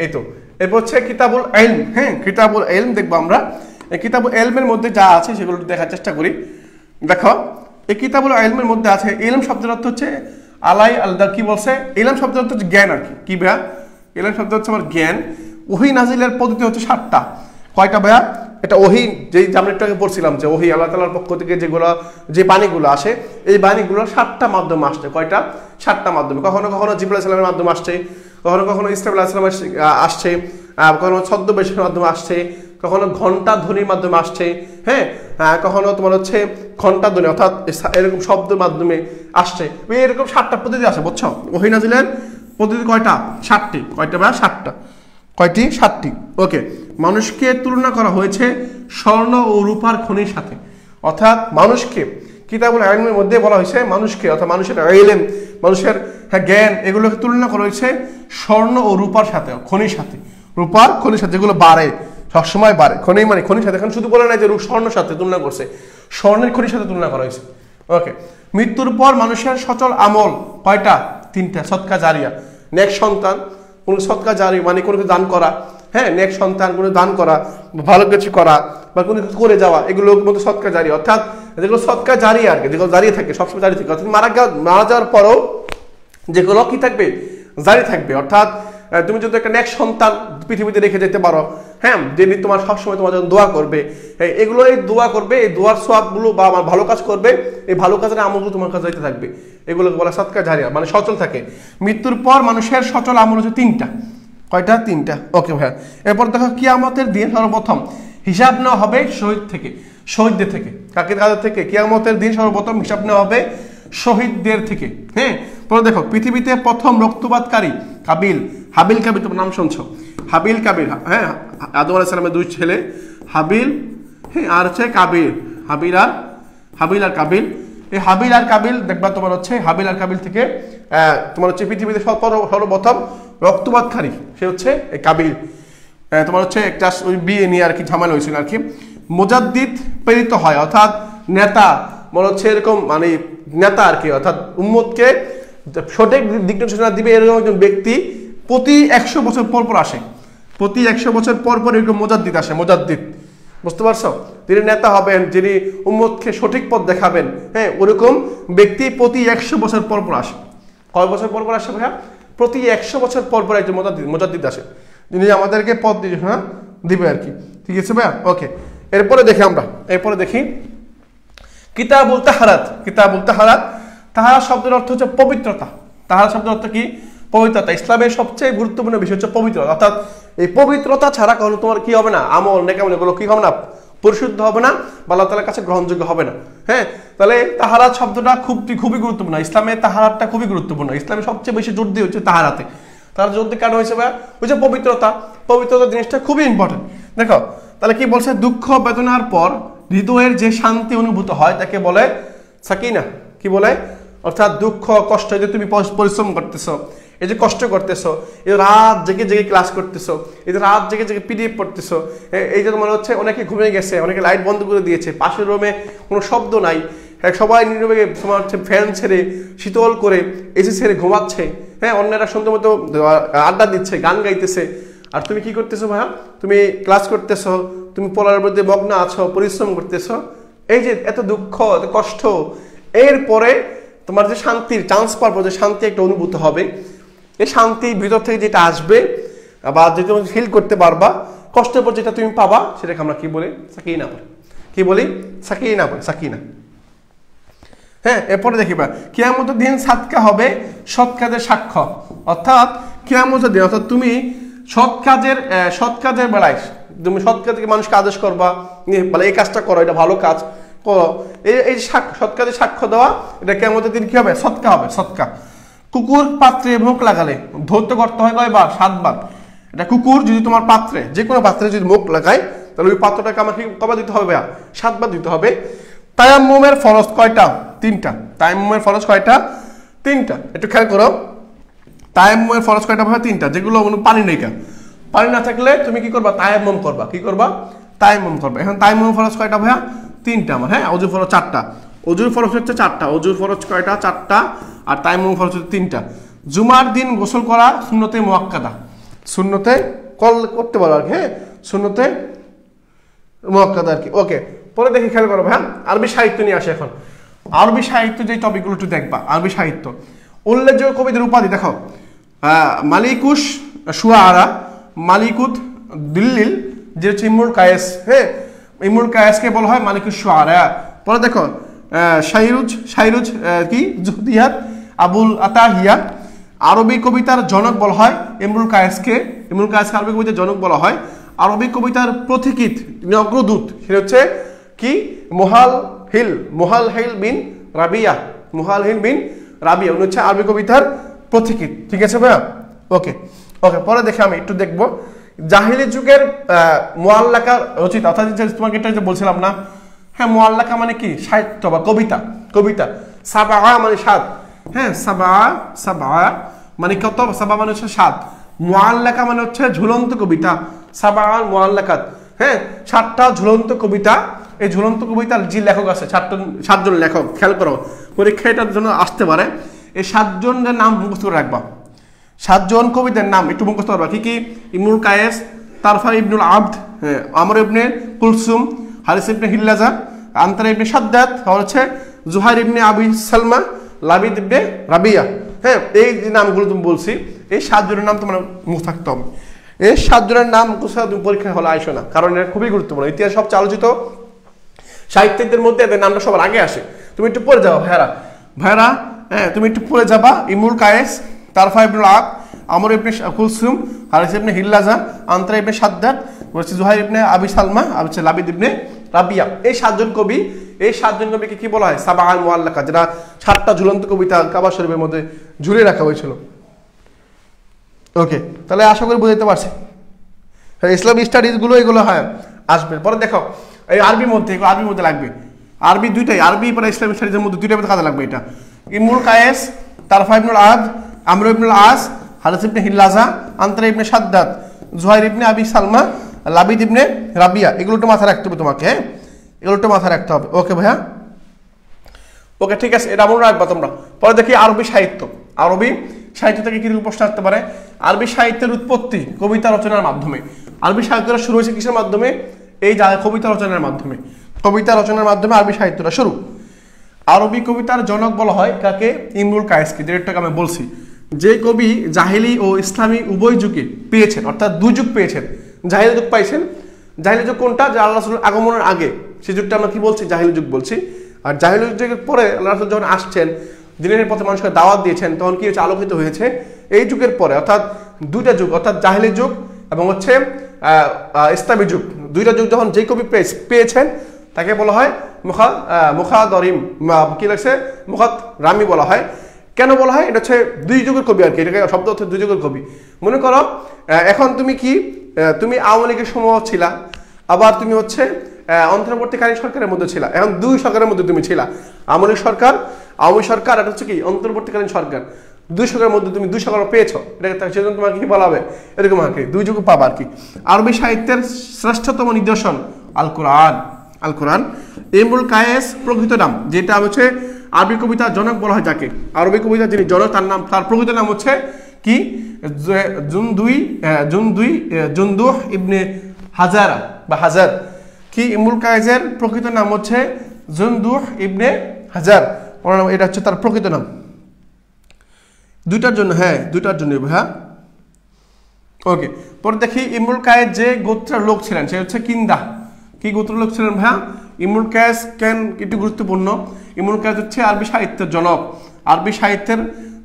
এই তো এরপর হচ্ছে কিতাবুল ইলম। হ্যাঁ কিতাবুল ইলম দেখবো আমরা। এই কিতাবুল ইলমের মধ্যে যা আছে সেগুলো দেখার চেষ্টা করি। দেখো এই কিতাবুল ইলমের মধ্যে আছে, ইলম শব্দের অর্থ হচ্ছে কি বলছে? ইলম শব্দের অর্থ হচ্ছে জ্ঞান আর কি। কি ভাইয়া? ইলম শব্দ হচ্ছে আমার জ্ঞান। ওহী নাজিলের পদ্ধতি হচ্ছে 7টা। কয়টা ভাইয়া? এটা ওহী, যেই আমরা একটু আগে পড়ছিলাম যে ওহী আল্লাহ তাআলার পক্ষ থেকে যে বাণীগুলো আসে, এই বাণীগুলো 7টা মাধ্যমে আসছে। কয়টা? 7টা মাধ্যমে। কখনো কখনো জিবরাইল আলাইহিস সালামের মাধ্যমে আসছে, কখনো কখনো ইসরাফিল আলাইহিস সালাম আসছে, কখনো ছদ্মবেশের মাধ্যমে আসছে, কখনো ঘন্টা ধ্বনির মাধ্যমে আসছে, হ্যাঁ কখনো তোমার হচ্ছে ঘন্টা ধ্বনি অর্থাৎ এরকম শব্দের মাধ্যমে আসছে। এরকম 7টা পদ্ধতি আছে, বুঝছো? ওহী নাজিলের পদ্ধতি কয়টা? 7টি। কয়টা ভাইয়া? 7টা। কয়টি? 7টি। ওকে। মানুষকে তুলনা করা হয়েছে স্বর্ণ ও রূপার খনির সাথে। অর্থাৎ মানুষকে কিতাবুল ইলমের মধ্যে বলা হয়েছে মানুষকে অর্থাৎ মানুষের ইলম, মানুষের জ্ঞান এগুলোকে তুলনা করা হয়েছে স্বর্ণ ও রূপার সাথে, খনির সাথে, রূপার খনির সাথে, যেগুলো বাড়ে, সবসময় বাড়ে। খনি মানে খনির সাথে, এখন শুধু বলে নাই যে স্বর্ণের সাথে তুলনা করছে, স্বর্ণের খনির সাথে তুলনা করা হয়েছে। ওকে, মৃত্যুর পর মানুষের সচল আমল কয়টা? 3টা। সদকা জারিয়া, নেক সন্তান, কোনো সদকা জারি মানে কোনো কিছু দান করা, হ্যাঁ, নেক সন্তান, কোনো দান করা, ভালো কিছু করা বা কোনো কিছু করে যাওয়া, এগুলোর মধ্যে সদকা জারি, অর্থাৎ যেগুলো সদকা জারি আর কি, যেগুলো দাঁড়িয়ে থাকে, সবসময় জারি থাকে, অর্থাৎ মারা যাওয়ার পরও যেগুলো কি থাকবে? জারি থাকবে। অর্থাৎ তুমি যদি একটা নেক সন্তান পৃথিবীতে রেখে যেতে পারো, হ্যাঁ, যিনি তোমার সবসময় তোমার জন্য দোয়া করবে, এগুলো এই দোয়া করবে, এই দোয়ার সওয়াবগুলো বা আমার ভালো কাজ করবে, এই ভালো কাজের আমলগুলো তোমার কাছে যেতে থাকবে, এগুলোকে বলা সদকা জারিয়া, মানে সচল থাকে। মৃত্যুর পর মানুষের সচল আমল হচ্ছে 3টা। কয়টা? 3টা। ওকে ভাইয়া, এরপর দেখো কিয়ামতের দিন সর্বপ্রথম হিসাব নেওয়া হবে শহীদদের থেকে। কাদের থেকে? কিয়ামতের দিন সর্বপ্রথম হিসাব নেওয়া হবে শহীদদের থেকে। হ্যাঁ, পরে দেখো পৃথিবীতে প্রথম রক্তপাতকারী হাবিল কাবিল, তোমার নাম শুনছো, হাবিল কাবিল, হ্যাঁ, আদম আলাইহিস সালামের 2 ছেলে হাবিল, হ্যাঁ, আর হচ্ছে কাবিল, হাবিল আর কাবিল। এই হাবিল আর কাবিল দেখবা তোমার হচ্ছে হাবিল আর কাবিল থেকে তোমার হচ্ছে পৃথিবীতে সর্বপ্রথম রক্তপাতকারী সে হচ্ছে কাবিল। তোমার হচ্ছে একটা ওই বিয়ে নিয়ে আর কি ঝামেলা হয়েছিল আর কি। মুজাদ্দিদ প্রেরিত হয়, অর্থাৎ নেতা, মনে হচ্ছে এরকম মানে নেতা আর কি, অর্থাৎ উম্মতকে সঠিক দিক নির্দেশনা দিবে এরকম একজন ব্যক্তি প্রতি 100 বছর পর পর আসে। প্রতি 100 বছর পর পর এরকম মুজাদ্দিদ আসে, মুজাদ্দিদ, বুঝতে পারছো? যিনি নেতা হবেন, যিনি উম্মতকে সঠিক পথ দেখাবেন, হ্যাঁ, ওরকম ব্যক্তি প্রতি 100 বছর পর পর আসে। কয় বছর পর পর আসে ভাইয়া? প্রতি 100 বছর পর পর একজন মুজাদ্দিদ আসে, যিনি আমাদেরকে পথ নির্দেশনা দিবে আর কি। ঠিক আছে ভাইয়া? ওকে, এরপরে দেখি কিতাবুল তাহারাত। তাহারা শব্দের অর্থ হচ্ছে পবিত্রতা। তাহারা শব্দের অর্থ কি? পবিত্রতা। ইসলামের সবচেয়ে গুরুত্বপূর্ণ বিষয় হচ্ছে পবিত্রতা, অর্থাৎ এই পবিত্রতা ছাড়া কখনো তোমার কি হবে না? আমল নেকামল এগুলো কি হবে না? পরিশুদ্ধ হবে না বা আল্লাহ তাআলার কাছে গ্রহণযোগ্য হবে না। হ্যাঁ, তাহলে তাহারাত শব্দটা খুবই গুরুত্বপূর্ণ। ইসলামে তাহারাতটা খুবই গুরুত্বপূর্ণ। ইসলামে সবচেয়ে বেশি জোর দিয়ে হচ্ছে তাহারাতে। তার জোর দিয়ে কেন হয়েছে ভাই? ওই যে পবিত্রতা জিনিসটা খুবই ইম্পর্টেন্ট। দেখো তাহলে কি বলছে? দুঃখ বেদনার পর হৃদয়ের যে শান্তি অনুভূত হয় তাকে বলে সাকিনা। কি বলে? অর্থাৎ দুঃখ কষ্ট, যে তুমি পরিশ্রম করতেছো, এই যে কষ্ট করতেছো, এই রাত জেগে ক্লাস করতেছো, এই যে রাত জেগে পিডিএফ পড়তেছো, এই যে তোমার হচ্ছে অনেকে ঘুমিয়ে গেছে, অনেকে লাইট বন্ধ করে দিয়েছে, পাশের রুমে কোনো শব্দ নাই, সবাই নীরবে তোমার হচ্ছে ফ্যান ছেড়ে শীতল করে এসি ছেড়ে ঘুমাচ্ছে, হ্যাঁ, অন্যরা সুন্দর মতো আড্ডা দিচ্ছে, গান গাইতেছে, আর তুমি কি করতেছো ভাইয়া? তুমি ক্লাস করতেছো, তুমি পড়ার মধ্যে মগ্ন আছো, পরিশ্রম করতেছো, এই যে এত দুঃখ এত কষ্ট, এরপরে তোমার যে শান্তির চান্স পাওয়ার পর যে শান্তি একটা অনুভূত হবে, এই শান্তি ভিতর থেকে যেটা আসবে বা যেটা তুমি ফিল করতে পারবা, কষ্টের পর যেটা তুমি পাবা, সেটাকে আমরা কি বলি? সাকিনা বলি। কি বলি? সাকিনা বলি, সাকিনা। হ্যাঁ, এরপরে দেখিবা কিয়ামতের দিন সাদকা হবে সৎ কাজের সাক্ষ্য। অর্থাৎ কিয়ামতের দিন, অর্থাৎ তুমি সৎ কাজের বেলায় তুমি সৎ কাজকে মানুষকে আদেশ করবা, বলে এই কাজটা করো, এটা ভালো কাজ করো, এই সৎ কাজে সাক্ষ্য দেওয়া, এটা কিয়ামতের দিন কি হবে? সৎকা হবে, সৎকা। কুকুর পাত্রে মুখ লাগালে ধৌত করতে হয় কয়বার? 7 বার। এটা কুকুর যদি তোমার পাত্রে, যে কোনো পাত্রে যদি মুখ লাগায়, তাহলে ওই পাত্রটাকে আমাকে কবার দিতে হবে? 7 বার দিতে হবে। তায়াম্মুমের ফরজ কয়টা? 3টা। তায়াম্মুমের ফরজ কয়টা? 3টা। একটু খেয়াল করো, তায়াম্মুমের ফরজ কয়টা ভাবে? 3টা। যেগুলো পানি নেই, পানি না থাকলে তুমি কি করবা? তায়াম্মুম করবা। কি করবা? তায়াম্মুম করবা। এখন তায়াম্মুমের ফরজ কয়টা ভাইয়া? 3টা আমার। হ্যাঁ, অজু ফরজ 4টা। অজুর ফরজ হচ্ছে 4টা। অজুর ফরজ কয়টা? 4টা। আর তায়াম্মুম ফরজ হচ্ছে 3টা। জুমার দিন গোসল করা সুন্নতে মুআক্কাদা। সুন্নতে করতে পারো আর কি। হ্যাঁ, সুন্নতে মুআক্কাদা আর কি। ওকে, পরে দেখি খেয়াল করো ভাইয়া, আরবি সাহিত্য নিয়ে আসে এখন। আরবি সাহিত্য যে টপিকগুলো একটু দেখবা, আরবি সাহিত্য উল্লেখযোগ্য কবিদের উপাধি দেখো, মালিকুশ শুআরা, মালিকুদ দিল্লিল, যে হচ্ছে ইমরুল কায়েস। হ্যাঁ, ইমরুল কায়েসকে বলা হয় মালিকুশ শুআরা। পরে দেখো শাইরুজ কি জুহদিয়াত, আবুল আতাহিয়া। আরবি কবিতার জনক বলা হয় ইমরুল কায়েসকে। ইমরুল কায়েসকে আরবি কবিতার জনক বলা হয়। আরবি কবিতার পথিকৃৎ, অগ্রদূত, সেটা হচ্ছে কি? মুহালহিল বিন রাবিয়া। মুহালহিল বিন রাবিয়া উনি হচ্ছে আরবি কবিতার পথিকৃৎ। ঠিক আছে ভাইয়া? ওকে, পরে দেখে আমি একটু দেখবো জাহিলি যুগের মুআল্লাকা রচিত, অর্থাৎ তোমাকে এটা যে বলছিলাম না, হ্যাঁ, মুআল্লাকা মানে কি? সাহিত্য বা কবিতা। কবিতা, সাবা মানে 7, হ্যাঁ সাবা মানে কত, সাবা মানে হচ্ছে 7, মুআল্লাকা মানে হচ্ছে ঝুলন্ত কবিতা, সাবা মুআল্লাকাত, হ্যাঁ 7টা ঝুলন্ত কবিতা। এই ঝুলন্ত কবিতার যে লেখক আছে 7জন লেখক, খেয়াল করো পরীক্ষা এটার জন্য আসতে পারে, এই 7 জনের নাম মুখস্থ করে রাখবা। 7 জন কবিদের নাম একটু মুখস্থ করবা, কি কি? ইমরুল কায়েস, তারফা ইবনুল আবদ, আমর ইবনে কুলসুম, হারিস ইবনে হিল্লাজা, আনতার ইবনে সাদ্দাত, আর হচ্ছে জুহাইর ইবনে আবি সালমা, লাবিদ ইবনে রাবিয়া। হ্যাঁ এই যে নামগুলো তুমি বলছি, এই 7 জনের নাম তোমার মুখ থাকতে হবে। এই 7 জনের নাম মুখস্থ তুমি পরীক্ষায় হলে আইসো না, কারণ এটা খুবই গুরুত্বপূর্ণ। ইতিহাস সবচেয়ে আলোচিত সাহিত্যিকদের মধ্যে এদের নামটা সবার আগে আসে। তুমি একটু পড়ে যাও ভাইরা, হ্যাঁ তুমি একটু পড়ে যাবা। ইমরুল কায়েস, তারফা ইবনুল আবদ, আমর ইবনে কুলসুম, হারিস ইবনে হিল্লাজা, আনতার ইবনে সাদ্দাত, জুহাইর ইবনে আবি সালমা, আর হচ্ছে লাবিদ ইবনে রাবিয়া। এই 7 জন কবি, এই 7 জন কবিকে কি বলা হয়? সাবা আল মুআল্লাকা, যেটা 7টা ঝুলন্ত কবিতা কাবা শরীফের মধ্যে ঝুলিয়ে রাখা হয়েছিল। ওকে, তাহলে আশা করি বুঝতে পারছি। ইসলামিক স্টাডিজ গুলো এগুলো হয় আসবে। পরে দেখো এই আরবির মধ্যে লাগবে, আরবি দুইটাই, আরবি পরে ইসলামিক স্টাডিজের মধ্যে দুইটার মধ্যে কাজে লাগবে এটা। ইমরুল কায়েস, তারফা ইবনুল আবদ, আমর ইবনুল আস, হারিস ইবনে হিল্লাজা, আনতার ইবনে সাদ্দাত, জুহাইর ইবনে আবি সালমা, লাবিদ ইবনে রাবিয়া, এগুলো একটু মাথায় রাখতে হবে তোমাকে। হ্যাঁ এগুলো একটু মাথায় রাখতে হবে। ওকে ভাইয়া, ওকে ঠিক আছে, এটা মনে রাখবা তোমরা। পরে দেখি আরবি সাহিত্য। আরবি সাহিত্য থেকে কি প্রশ্ন আসতে পারে? আরবি সাহিত্যের উৎপত্তি কবিতা রচনার মাধ্যমে। আরবি সাহিত্যটা শুরু হয়েছে কিসের মাধ্যমে? এই কবিতা রচনার মাধ্যমে। কবিতা রচনার মাধ্যমে আরবি সাহিত্যটা শুরু। আরবি কবিতার জনক বলা হয় কাকে? ইমরুল কায়েসকে, যেটাকে আমি বলছি, যে কবি জাহিলি ও ইসলামী উভয় যুগে পেয়েছেন, অর্থাৎ 2 যুগ পেয়েছেন। জাহিলি যুগ পাইছেন, জাহিলি যুগ কোনটা? যে আল্লাহ রাসূলের আগমনের আগে, সেই যুগটা আমরা কি বলছি? জাহিলি যুগ বলছি। আর জাহিলি যুগের পরে আল্লাহ রাসূল যখন আসছেন, দিনের পথে মানুষকে দাওয়াত দিয়েছেন, তখন কি হচ্ছে? আলোকিত হয়েছে এই যুগের পরে, অর্থাৎ 2টা যুগ, অর্থাৎ জাহিলি যুগ এবং হচ্ছে ইসলামী যুগ। 2টা যুগ যখন যে কবি পেয়েছেন তাকে বলা হয় মুখাদরিম, কি লাগছে? মুখাদরামি বলা হয়। কেন বলা হয়? এটা হচ্ছে 2 যুগের কবি আর কি, এটাকে শব্দ হচ্ছে 2 যুগের কবি। মনে করো এখন তুমি কি, তুমি আওয়ামী লীগের সময় ছিলা, আবার তুমি হচ্ছে অন্তর্বর্তীকালীন সরকারের মধ্যে ছিলা। এখন 2 সরকারের মধ্যে তুমি ছিলা, আওয়ামী লীগ সরকার, আওয়ামী সরকার, এটা হচ্ছে কি অন্তর্বর্তীকালীন সরকার। 2 সরকারের মধ্যে তুমি 2 সরকার পেয়েছো, এটা সেজন্য তোমাকে কি বলা হবে? এরকম আর কি 2 যুগ পাবা আর কি। আরবি সাহিত্যের শ্রেষ্ঠতম নিদর্শন আল কোরআন। আল কোরআন। ইমরুল কায়েস প্রকৃত নাম, যেটা হচ্ছে আরবি কবিতার জনক বলা হয় যাকে, আরবি কবিতার যিনি জনক তার প্রকৃত নাম হচ্ছে কি? জুনদুহ ইবনে হাজারা বা হাজার। কি? ইমরুল কায়েসের প্রকৃত নাম হচ্ছে জুনদুহ ইবনে হাজার, এটা হচ্ছে তার প্রকৃত নাম। 2টার জন্য, হ্যাঁ 2টার জন্য ভাইয়া। ওকে, পরে দেখি ইমরুল কায়েস যে গোত্রের লোক ছিলেন সে হচ্ছে কিন্দা। কি গোত্রের লোক ছিলেন ভাইয়া? ইমরুল কায়েস কেন একটু গুরুত্বপূর্ণ। ইমরুল কায়েস হচ্ছে আরবি সাহিত্যের জনক, আরবি সাহিত্যের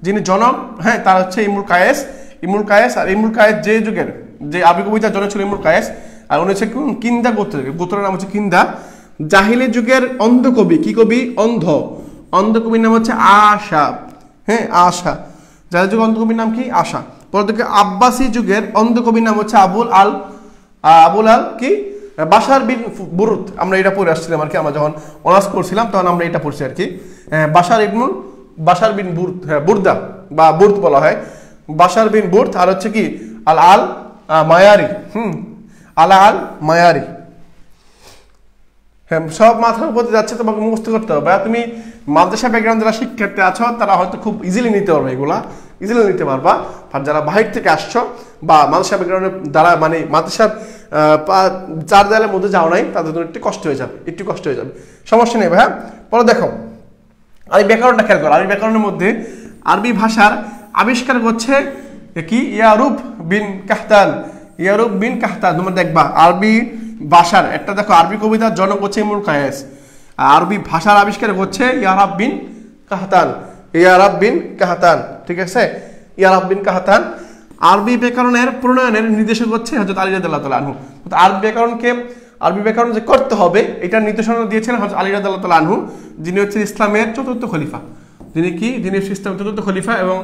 যিনি জনক, হ্যাঁ তার হচ্ছে ইমরুল কায়েস। ইমরুল কায়েস, আর ইমরুল কায়েস যে যুগের যে আরবি কবিতার জনক ছিল ইমরুল কায়েস, আর উনি হচ্ছে কিন্দা গোত্রের, গোত্রের নাম হচ্ছে কিন্দা। জাহিলি যুগের অন্ধ কবি, কি কবি? অন্ধ কবির নাম হচ্ছে আশা। হ্যাঁ আশা, জাহিলি যুগের অন্ধ কবির নাম কি? আশা। পরে দেখে আব্বাসি যুগের অন্ধ কবির নাম হচ্ছে আবুল আল কি? বাশার বিন বুরুত। আমরা এটা পড়ে আসছিলাম আর কি, আমরা যখন অনার্স করছিলাম তখন আমরা এটা পড়ছি আর কি। বাশার বিন বুরত, হ্যাঁ বুরদা বা বুর্ত বলা হয়, বাশার বিন বুর্ত। আর হচ্ছে কি? আল মায়ারি। আল মায়ারি। হ্যাঁ সব মাথার উপরে যাচ্ছে, তোমাকে মুখস্থ করতে হবে। তুমি মাদ্রাসা ব্যাকগ্রাউন্ড যারা শিক্ষার্থী আছো তারা হয়তো খুব ইজিলি নিতে পারবে, এগুলা ইজিলি নিতে পারবা। আর যারা বাহির থেকে আসছো বা মাদ্রাসা ব্যাকগ্রাউন্ডের দ্বারা মানে মাদ্রাসার 4 দেয়ালের মধ্যে যাও নাই, তাদের জন্য একটু কষ্ট হয়ে যাবে, সমস্যা নেই ভাইয়া। পরে দেখো আরবি ব্যাকরণটা খেয়াল করো। আরবি ব্যাকরণের মধ্যে আরবি ভাষার আবিষ্কার হচ্ছে কি? ইয়ারুব বিন কাহতান। তোমরা দেখবা আরবি ভাষার একটা, দেখো আরবি কবিতার জনক হচ্ছে ইমরুল কায়েস, আরবি ভাষার আবিষ্কার হচ্ছে ইয়ারাব বিন কাহতান। ঠিক আছে, ইয়ারাব বিন কাহতান। আরবি ব্যাকরণের প্রণয়নের নির্দেশক হচ্ছে হযরত আলী রাদিয়াল্লাহু তাআলা আনহু। আরবি ব্যাকরণ যে করতে হবে এটার নির্দেশনা দিয়েছিলেন হযরত আলী রাদিয়াল্লাহু তাআলা আনহু, যিনি হচ্ছে ইসলামের 4র্থ খলিফা। যিনি ইসলামের 4র্থ খলিফা এবং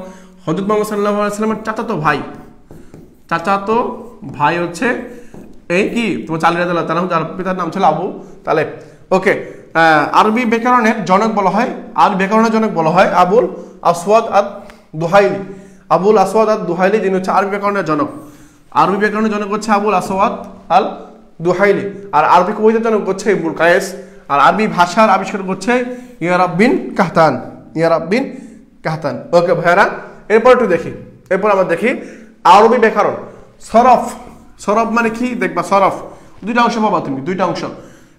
হযরত মুহাম্মদ সাল্লাল্লাহু আলাইহি ওয়াসাল্লামের চাচাতো ভাই হচ্ছে এই কি তোমার আলী রাদিয়াল্লাহু তাআলা আনহু, যার পিতার নাম ছিল আবু তালেব। ওকে, আরবি ব্যাকরণের জনক বলা হয়, আরবি ব্যাকরণের জনক বলা হয় আবুল আসওয়াদ আদ দুহাইলি। আবুল আসওয়াদ আদ দুহাইলি যিনি হচ্ছে আরবি ব্যাকরণের জনক। আরবি ব্যাকরণের জনক হচ্ছে আবুল আসওয়াদ আল দুহাইলি। আর আরবি কবিতার জনক হচ্ছে ইবনুল কায়েস। আর আরবি ভাষার আবিষ্কারক হচ্ছে ইয়ারাব বিন কাহতান, ইয়ারাব বিন কাহতান। ওকে ভাইরা, এরপর একটু দেখি, এরপর আমরা দেখি আরবি ব্যাকরণ। সরফ, সরফ মানে কি দেখবা, সরফ দুইটা অংশ পাবা তুমি, দুইটা অংশ।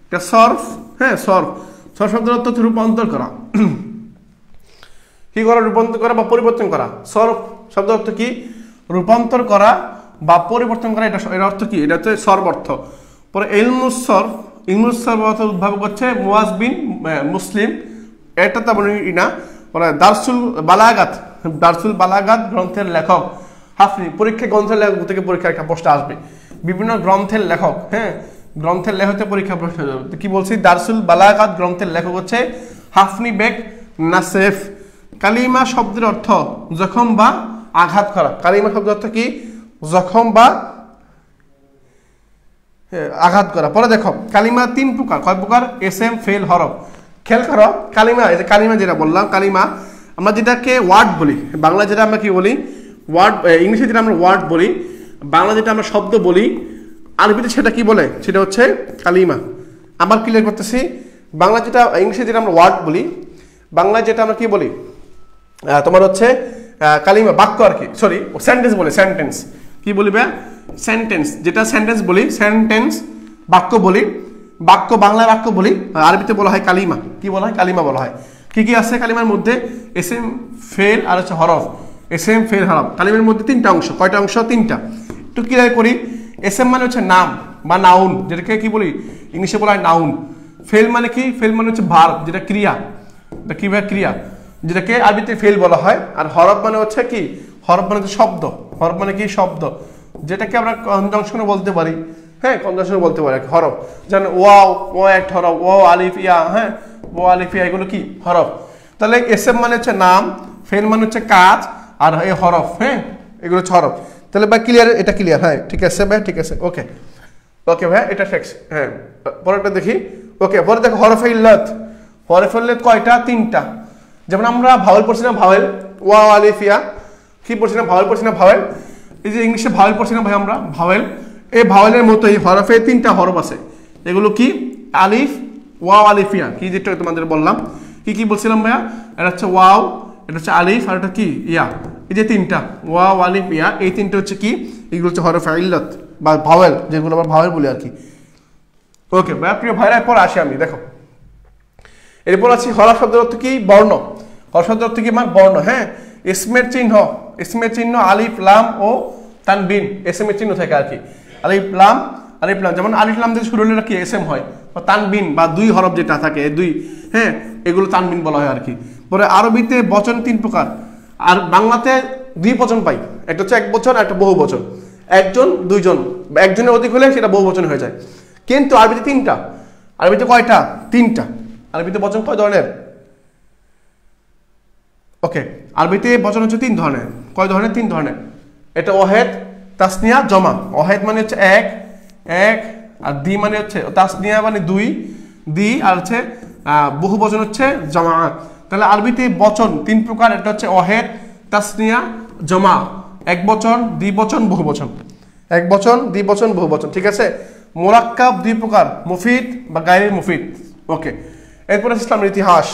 এটা সরফ, হ্যাঁ সরফ, সরফ শব্দের অর্থ হচ্ছে রূপান্তর করা। কি করা? রূপান্তর করা বা পরিবর্তন করা। সরফ শব্দের অর্থ কি? রূপান্তর করা বা পরিবর্তন করা। এটা এর অর্থ কি? এটা হচ্ছে সরফ অর্থ। পরে ইলমুস সরফ, ইলমুস সরফ অর্থ উদ্ভাবক হচ্ছে মুয়াজ বিন মুসলিম। এটা তো না, পরে দারসুল বালাগাত, দারসুল বালাগাত গ্রন্থের লেখক হাফনি। পরীক্ষা গ্রন্থের লেখক থেকে পরীক্ষা একটা প্রশ্ন আসবে, বিভিন্ন গ্রন্থের লেখক, হ্যাঁ গ্রন্থের লেখকতে পরীক্ষা প্রশ্ন কি বলছি? দারসুল বালাগাত গ্রন্থের লেখক হচ্ছে হাফনি বেগ নাসেফ। কালিমা শব্দের অর্থ জখম বা আঘাত করা। কালিমা শব্দের অর্থ কি? জখম বা আঘাত করা। পরে দেখো কালিমা তিন প্রকার। কয় প্রকার? এসএম, ফেল, হরফ। খেয়াল করো কালিমা, এই যে কালিমা যেটা বললাম, কালিমা আমরা যেটাকে ওয়ার্ড বলি, বাংলা যেটা আমরা কি বলি ওয়ার্ড, ইংলিশে যেটা আমরা ওয়ার্ড বলি, বাংলা যেটা আমরা শব্দ বলি, আরবিতে সেটা কি বলে? সেটা হচ্ছে কালিমা। আবার ক্লিয়ার করতেছি, বাংলা যেটা, ইংলিশে যেটা আমরা ওয়ার্ড বলি, বাংলা যেটা আমরা কি বলি তোমার হচ্ছে কালিমা, বাক্য আর কি, সরি সেন্টেন্স বলি, সেন্টেন্স কি বলিবে? সেন্টেন্স, যেটা সেন্টেন্স বলি, সেন্টেন্স বাক্য বলি, বাক্য বাংলা বাক্য বলি, আরবিতে বলা হয় কালিমা। কি বলা হয়? কালিমা বলা হয়। কি কি আছে কালিমার মধ্যে? এসএম, ফেল আর হচ্ছে হরফ। এসএম, ফেল, হরফ। কালিমার মধ্যে তিনটা অংশ। কয়টা অংশ? তিনটা। একটু ক্লিয়ার করি। এসএম মানে হচ্ছে নাম বা নাউন, যেটাকে কি বলি ইংলিশে বলা হয় নাউন। ফেল মানে কি? ফেল মানে হচ্ছে ভার্ব, যেটা ক্রিয়া, কিভাবে ক্রিয়া, যেটাকে আরবিতে ফেল বলা হয়। আর হরফ মানে হচ্ছে কি? হরফ মানে হচ্ছে শব্দ। হরফ মানে কি? শব্দ, যেটাকে আমরা কনজাংশনে বলতে পারি, হ্যাঁ কনজাংশনে বলতে পারি হরফ। যেমন ওয়াও, ও একটা হরফ, ও আলিফ ইয়া, হ্যাঁ ও আলিফ ইয়া, এগুলো কি? হরফ। তাহলে এসএম মানে হচ্ছে নাম, ফেল মানে হচ্ছে কাজ, আর এই হরফ, হ্যাঁ এগুলো হচ্ছে হরফ। তাহলে ভাই ক্লিয়ার? এটা ক্লিয়ার? হ্যাঁ ঠিক আছে ভাই, ঠিক আছে, ওকে ওকে ভাই, এটা ফিক্স। হ্যাঁ পরেরটা দেখি। ওকে পরে দেখো হরফে ইল্লাত। হরফে ইল্লাত কয়টা? তিনটা। যেমন আমরা ভাওয়েল পড়ছি না, ভাওয়েল, ওয়া আলিফ ইয়া, কি পড়ছি না? ভাওয়েল পড়ছি না, ভাওয়েল। এই যে ইংলিশে ভাওয়েল পড়ছি না ভাই আমরা, ভাওয়েল। এই ভাওয়েলের মতোই হরফে তিনটা হরফ আছে। এগুলো কি? আলিফ, ওয়াও, আলিফ ইয়া। কি যেটা তোমাদের বললাম, কি কি বলছিলাম ভাইয়া? এটা হচ্ছে ওয়াও, এটা হচ্ছে আলিফ, আর এটা কি? ইয়া। এই যে তিনটা ওয়াও, আলিফ, ইয়া, এই তিনটা হচ্ছে কি? এগুলো হচ্ছে হরফে ইল্লাত বা ভাওয়েল, যেগুলো আমরা ভাওয়েল বলি আর কি। ওকে ভাইয়া, প্রিয় ভাইরা, এরপর আসি আমি, দেখো এরপর আছি হরফ শব্দের অর্থ কি? বর্ণ। হরফ শব্দের অর্থ কি? আমার বর্ণ। হ্যাঁ ইসমের চিহ্ন, ইসমের চিহ্ন আলিফ, লাম ও তানবিন, এসএমের চিহ্ন থাকে আর কি। আলিফ লাম, আলিফ লাম, যেমন আলিফ লাম দিয়ে শুরু হলে কি? এসএম হয়। বা তানবিন বা দুই হরফ যেটা থাকে, দুই, হ্যাঁ এগুলো তানবিন বলা হয় আর কি। পরে আরবিতে বচন তিন প্রকার, আর বাংলাতে দুই বচন পাই। একটা হচ্ছে এক বচন, একটা বহু বচন। একজন, দুইজন, একজনের অধিক হলে সেটা বহু বচন হয়ে যায়। কিন্তু আরবিতে তিনটা। আরবিতে কয়টা? তিনটা। আরবিতে বচন কয় ধরনের? ওকে, আরবিতে বচন হচ্ছে তিন ধরনের। কয় ধরনের? তিন ধরনের। এটা ওয়াহেদ, তাসনিয়া, জমা। ওয়াহেদ মানে হচ্ছে এক, এক, আর দি মানে হচ্ছে, তাসনিয়া মানে দুই, দি, আর হচ্ছে বহু বচন হচ্ছে জমা। তাহলে আরবিতে বচন তিন প্রকার। এটা হচ্ছে ওয়াহেদ, তাসনিয়া, জমা। এক বচন, দ্বিবচন, বহু বচন। এক বচন, দ্বিবচন, বহু বচন, ঠিক আছে। মুরাক্কাব দুই প্রকার, মুফিদ বা গায়রে মুফিদ। ওকে, এরপর ইসলামের ইতিহাস।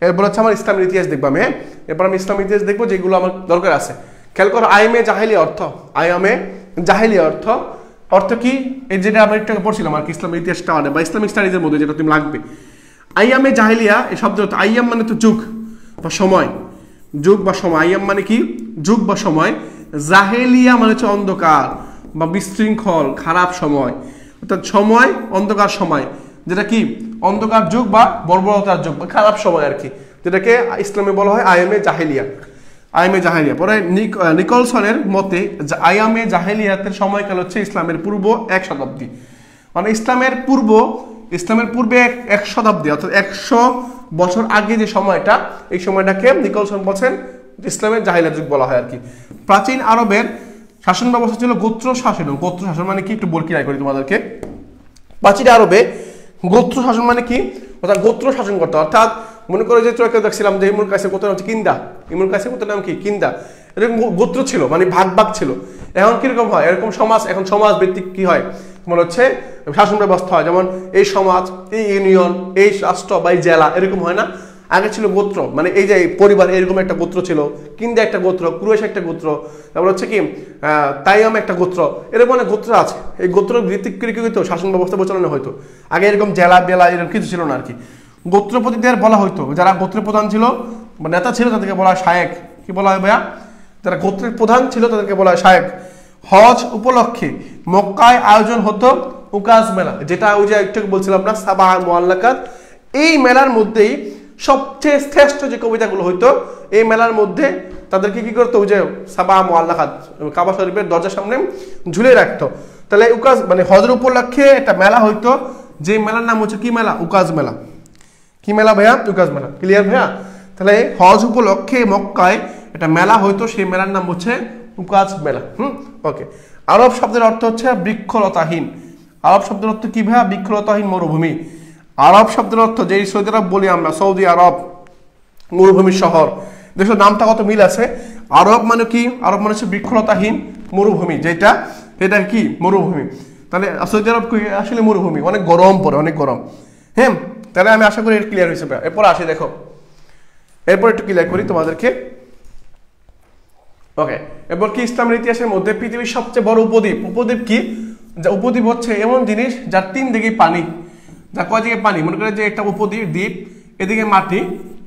এরপর হচ্ছে আমার ইসলামের ইতিহাস দেখবো আমি, হ্যাঁ এরপর আমি ইসলামের ইতিহাস দেখবো, যেগুলো আমার দরকার আছে। খেয়াল করো, আইমে জাহেলি অর্থ। আইয়ামে জাহেলি অর্থ, অর্থ কি? এই যেটা আমরা একটু পড়ছিলাম আর কি, ইসলামের ইতিহাসটা বা ইসলামিক স্টাডিজের মধ্যে যেটা তুমি লাগবে। আইয়ামে জাহেলিয়া, এই শব্দ অর্থ, আইয়াম মানে তো যুগ বা সময়, যুগ বা সময়। আইয়াম মানে কি? যুগ বা সময়। জাহেলিয়া মানে হচ্ছে অন্ধকার বা বিশৃঙ্খল, খারাপ সময়, অর্থাৎ সময়, অন্ধকার সময়, যেটা কি? অন্ধকার যুগ বা বর্বরতার যুগ বা খারাপ সময় আর কি, যেটাকে ইসলামে বলা হয় আইয়ামে জাহেলিয়া। আইয়ামে জাহেলিয়া। পরে নিকলসনের মতে আইয়ামে জাহেলিয়াতের সময়কাল হচ্ছে ইসলামের পূর্ব 1 শতাব্দী। মানে ইসলামের পূর্বে 1 শতাব্দী, অর্থাৎ 100 বছর আগে যে সময়টা, এই সময়টাকে নিকলসন বলছেন ইসলামের জাহেলিয়া যুগ বলা হয় আর কি। প্রাচীন আরবের শাসন ব্যবস্থা ছিল গোত্র শাসন। গোত্র শাসন মানে কি? একটু বলকি রাই করি তোমাদেরকে। প্রাচীন আরবে গোত্র শাসন মানে কি, অর্থাৎ গোত্র শাসন করতে, অর্থাৎ মনে করে যে চোখে দেখছিলাম যে ইমরুল কায়েসের গোত্রের নাম হচ্ছে কিন্দা, ইমরুল কায়েসের গোত্রের নাম কি কিন্দা, এরকম গোত্র ছিল, মানে ভাগ ভাগ ছিল। এখন কিরকম হয়, এরকম সমাজ, এখন সমাজ ভিত্তিক কি হয় তোমার হচ্ছে শাসন ব্যবস্থা হয়, যেমন এই সমাজ, এই ইউনিয়ন, এই রাষ্ট্র বা এই জেলা, এরকম হয় না। আগে ছিল গোত্র, মানে এই যে পরিবার, এরকম একটা গোত্র ছিল, কিন্দা একটা গোত্র, কুরাইশ একটা গোত্র, তারপর হচ্ছে কি তাইয়াম একটা গোত্র, এরকম অনেক গোত্র আছে। এই গোত্র ভিত্তিক করে কি হইতো শাসন ব্যবস্থা পরিচালনা হইতো। আগে এরকম জেলা বেলা এরকম কিছু ছিল না আর কি। গোত্রপতিদের বলা হইতো, যারা গোত্রের প্রধান ছিল বা নেতা ছিল তাদেরকে বলা হয় শায়েক। কি বলা হয় ভাইয়া, যারা গোত্রের প্রধান ছিল তাদেরকে বলা হয় শায়েক। হজ উপলক্ষে মক্কায় আয়োজন হতো উকাজ মেলা, যেটা ওই যে একটু বলছিলাম না সাবা মুআল্লাকাত, এই মেলার মধ্যেই সবচেয়ে শ্রেষ্ঠ যে কবিতাগুলো হইতো এই মেলার মধ্যে তাদেরকে কি করতো, ওই যে সাবা মুআল্লাকাত কাবা শরীফের দরজার সামনে ঝুলিয়ে রাখতো। তাহলে উকাজ মানে হজের উপলক্ষে একটা মেলা হইতো, যে মেলার নাম হচ্ছে কি মেলা, উকাজ মেলা। কি মেলা ভাইয়া, উকাজ মেলা। ক্লিয়ার ভাইয়া? তাহলে হজ উপলক্ষে মক্কায় একটা মেলা হইতো, সেই মেলার নাম হচ্ছে উকাজ মেলা। ওকে। আরব শব্দের অর্থ হচ্ছে বৃক্ষলতাহীন। আরব শব্দের অর্থ কি ভাইয়া, বৃক্ষলতাহীন মরুভূমি। আরব শব্দের অর্থ, যেই সৌদি আরব বলি আমরা, সৌদি আরব মরুভূমি শহর, দেখো নামটা কত মিল আছে। আরব মানে কি, আরব মানে হচ্ছে বৃক্ষলতাহীন মরুভূমি, যেটা এটা কি মরুভূমি। তাহলে সৌদি আরব আসলে মরুভূমি, অনেক গরম পড়ে, অনেক গরম। হ্যাঁ, তাহলে আমি আশা করি ক্লিয়ার হয়েছে। এরপর আসি, দেখো এরপর একটু ক্লিয়ার করি তোমাদেরকে। ওকে, এরপর কি ইসলামের ইতিহাসের মধ্যে পৃথিবীর সবচেয়ে বড় উপদ্বীপ, উপদ্বীপ কি, যা উপদ্বীপ হচ্ছে এমন জিনিস যার 3 দিকে পানি, যা কয় দিকে পানি, মনে করে যে একটা উপদ্বীপ দ্বীপ, এদিকে মাটি,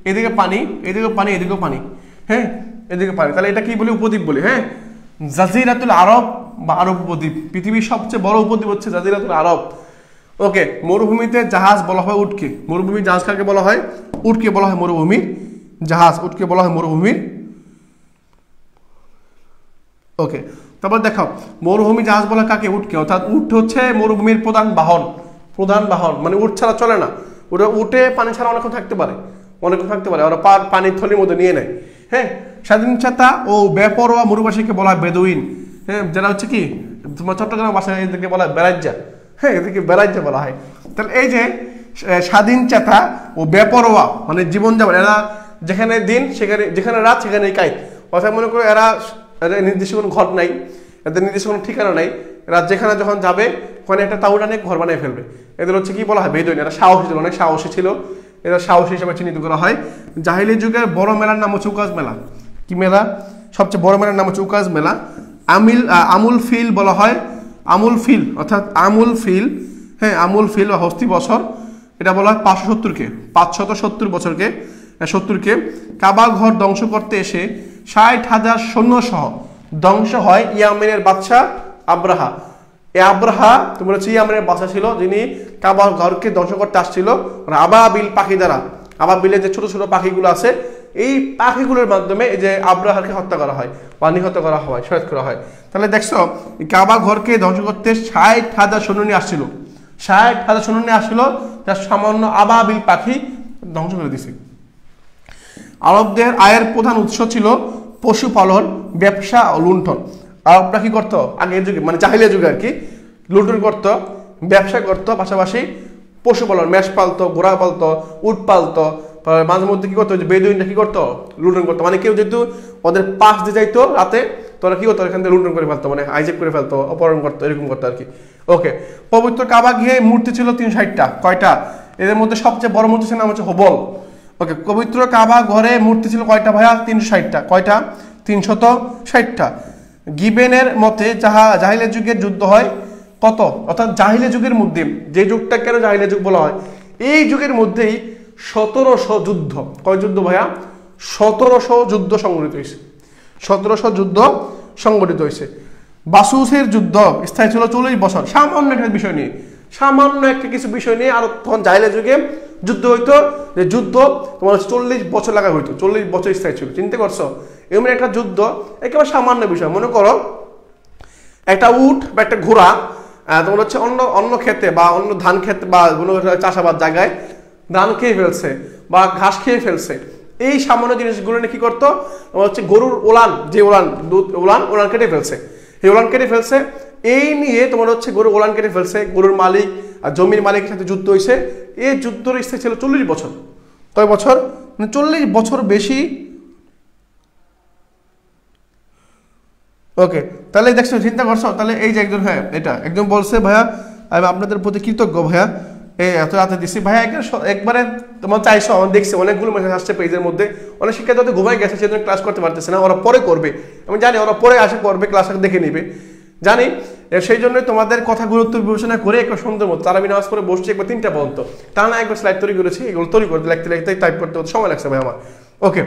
এদিকে পানি, এদিকে পানি, এদিকেও পানি, হ্যাঁ এদিকে পানি, তাহলে এটা কি বলি, উপদ্বীপ বলি। হ্যাঁ, জাজিরাতুল আরব বা আরব উপদ্বীপ, পৃথিবীর সবচেয়ে বড় উপদ্বীপ হচ্ছে জাজিরাতুল আরব। ওকে, মরুভূমিতে জাহাজ বলা হয় উটকে, মরুভূমির জাহাজ কাকে বলা হয়, উটকে বলা হয় মরুভূমির জাহাজ, উটকে বলা হয় মরুভূমির। ওকে, তারপর দেখো মরুভূমি জাহাজ বলা কাকে, উটকে, অর্থাৎ উট হচ্ছে মরুভূমির প্রধান বাহন, প্রধান বাহন, মানে উট ছাড়া চলে না, ওটা উঠে পানি ছাড়া অনেকক্ষণ থাকতে পারে, অনেকক্ষণ থাকতে পারে, ওরা পানির থলির মধ্যে নিয়ে নেয়। হ্যাঁ, স্বাধীনচেতা ও বেপরোয়া মরুবাসীকে বলা হয় বেদুইন। হ্যাঁ, যারা হচ্ছে কি তোমার চট্টগ্রাম ভাষায় এদেরকে বলা হয় বেড়াজ্জা। হ্যাঁ, এদেরকে বেড়াজ্জা বলা হয়। তাহলে এই যে স্বাধীনচেতা ও বেপরোয়া মানে জীবনযাপন, এরা যেখানে দিন সেখানে, যেখানে রাত সেখানে কায়িক, অর্থাৎ মনে করো এরা নির্দিষ্ট কোনো ঘর নাই, এদের নির্দিষ্ট কোনো ঠিকানা নাই, এরা যেখানে যখন যাবে ওখানে একটা তাউটা নিয়ে ঘর বানিয়ে ফেলবে। এদের হচ্ছে কি বলা হয় বেদুইন। এরা সাহসী ছিল, অনেক সাহসী ছিল, এরা সাহসী হিসেবে চিহ্নিত করা হয়। জাহিলি যুগের বড় মেলার নাম হচ্ছে উকাজ মেলা। কি মেলা, সবচেয়ে বড় মেলার নাম হচ্ছে উকাজ মেলা। আমুল ফিল বলা হয়, আমুল ফিল অর্থাৎ আমুল ফিল, হ্যাঁ আমুল ফিল বা হস্তি বছর, এটা বলা হয় 570 বছরকে 70কে কাবা ঘর ধ্বংস করতে এসে 60,000 সৈন্য সহ ধ্বংস হয় ইয়ামেনের বাদশাহ আব্রাহা। এই আব্রাহা তোমার হচ্ছে ইয়ামেনের বাদশা ছিল, যিনি কাবা ঘরকে ধ্বংস করতে আসছিল আবাবিল পাখি দ্বারা। আবাবিলের যে ছোট ছোট পাখিগুলো আছে, এই পাখিগুলোর মাধ্যমে এই যে আব্রাহাকে হত্যা করা হয় বা নিহত করা হয়, শহীদ করা হয়। তাহলে দেখছো কাবা ঘরকে ধ্বংস করতে 60,000 সৈন্য নিয়ে আসছিল, 60,000 সৈন্য নিয়ে আসছিল, যার সামান্য আবাবিল পাখি ধ্বংস করে দিছে। আরবদের আয়ের প্রধান উৎস ছিল পশুপালন, ব্যবসা ও লুণ্ঠন। আরবরা কি করতো আগের যুগে, মানে জাহিলিয়া যুগে আর কি, লুণ্ঠন করতো, ব্যবসা করতো, পাশাপাশি পশুপালন, মেষ পালতো, ঘোড়া পালতো, উট পালতো। মাঝে মধ্যে কি করতো, বেদুইনরা কি করতো, লুণ্ঠন করতো, মানে কেউ যেহেতু ওদের পাশ দিয়ে যাইতো রাতে, তোরা কি করতো এখান থেকে লুণ্ঠন করে ফেলতো, মানে হাইজেক করে ফেলতো, অপহরণ করতো, এরকম করতো আর কি। ওকে, পবিত্র কাবা গৃহে মূর্তি ছিল 360টা। কয়টা? এদের মধ্যে সবচেয়ে বড় মূর্তি ছিল নাম হচ্ছে হুবল। ওকে, পবিত্র কাবা ঘরে মূর্তি ছিল কয়টা ভাইয়া? 360টা। কয়টা? 360টা। গিবেনের মতে জাহিলিয়া যুগের যুদ্ধ হয় কত, অর্থাৎ জাহিলিয়া যুগের মধ্যে, যে যুগটা কেন জাহিলিয়া যুগ বলা হয়, এই যুগের মধ্যেই 1700 যুদ্ধ, কয় যুদ্ধ ভাইয়া? 1700 যুদ্ধ সংগঠিত হয়েছে, 1700 যুদ্ধ সংগঠিত হয়েছে। বাসুসের যুদ্ধ স্থায়ী ছিল 40 বছর। সামান্য একটা বিষয় নিয়ে, সামান্য একটা কিছু বিষয় নিয়ে, আর তখন জাহিলিয়া যুগে যুদ্ধ হইতো, যে যুদ্ধ তোমার 40 বছর লাগা হইতো, 40 বছর স্থায়ী ছিল। চিন্তা করছো, এমন একটা যুদ্ধ একেবারে সামান্য বিষয়। মনে করো একটা উট বা একটা ঘোড়া তোমার হচ্ছে অন্য ক্ষেতে বা অন্য ধান ক্ষেত বা কোনো চাষাবাদ জায়গায় ধান খেয়ে ফেলছে বা ঘাস খেয়ে ফেলছে, এই সামান্য জিনিসগুলো নিয়ে কি করতো, তোমার হচ্ছে গরুর ওলান, যে ওলান দুধ ওলান কেটে ফেলছে, এই ওলান কেটে ফেলছে, এই নিয়ে তোমার হচ্ছে গরুর ওলান কেটে ফেলছে, গরুর মালিক আর জমির মালিকের সাথে যুদ্ধ হয়েছে। এই যুদ্ধের স্থায়ী ছিল 40 বছর। কয় বছর? মানে 40 বছর বেশি। ওকে, তাহলে দেখছো, চিন্তা করছো, তাহলে এই যে একজন, হ্যাঁ এটা একজন বলছে ভাইয়া আমি আপনাদের প্রতি কৃতজ্ঞ ভাইয়া, এই এত রাতে দিচ্ছি ভাইয়া, একবারে তোমার চাইছো, আমার দেখছি অনেকগুলো মেসেজ আসছে পেজের মধ্যে, অনেক শিক্ষার্থী ঘুমাই গেছে, সেজন্য ক্লাস করতে পারতেছে না, ওরা পরে করবে, আমি জানি ওরা পরে আসে করবে, ক্লাস দেখে নিবে জানি, সেই জন্য তোমাদের কথা গুরুত্ব বিবেচনা করে একটা সুন্দর মতো তারাবি নামাজ পড়ে বসছি একবার 3টা পর্যন্ত, তা না একবার স্লাইড তৈরি করেছি, এগুলো তৈরি করতে লিখতে লিখতে টাইপ করতে সময় লাগছে ভাই আমার। ওকে,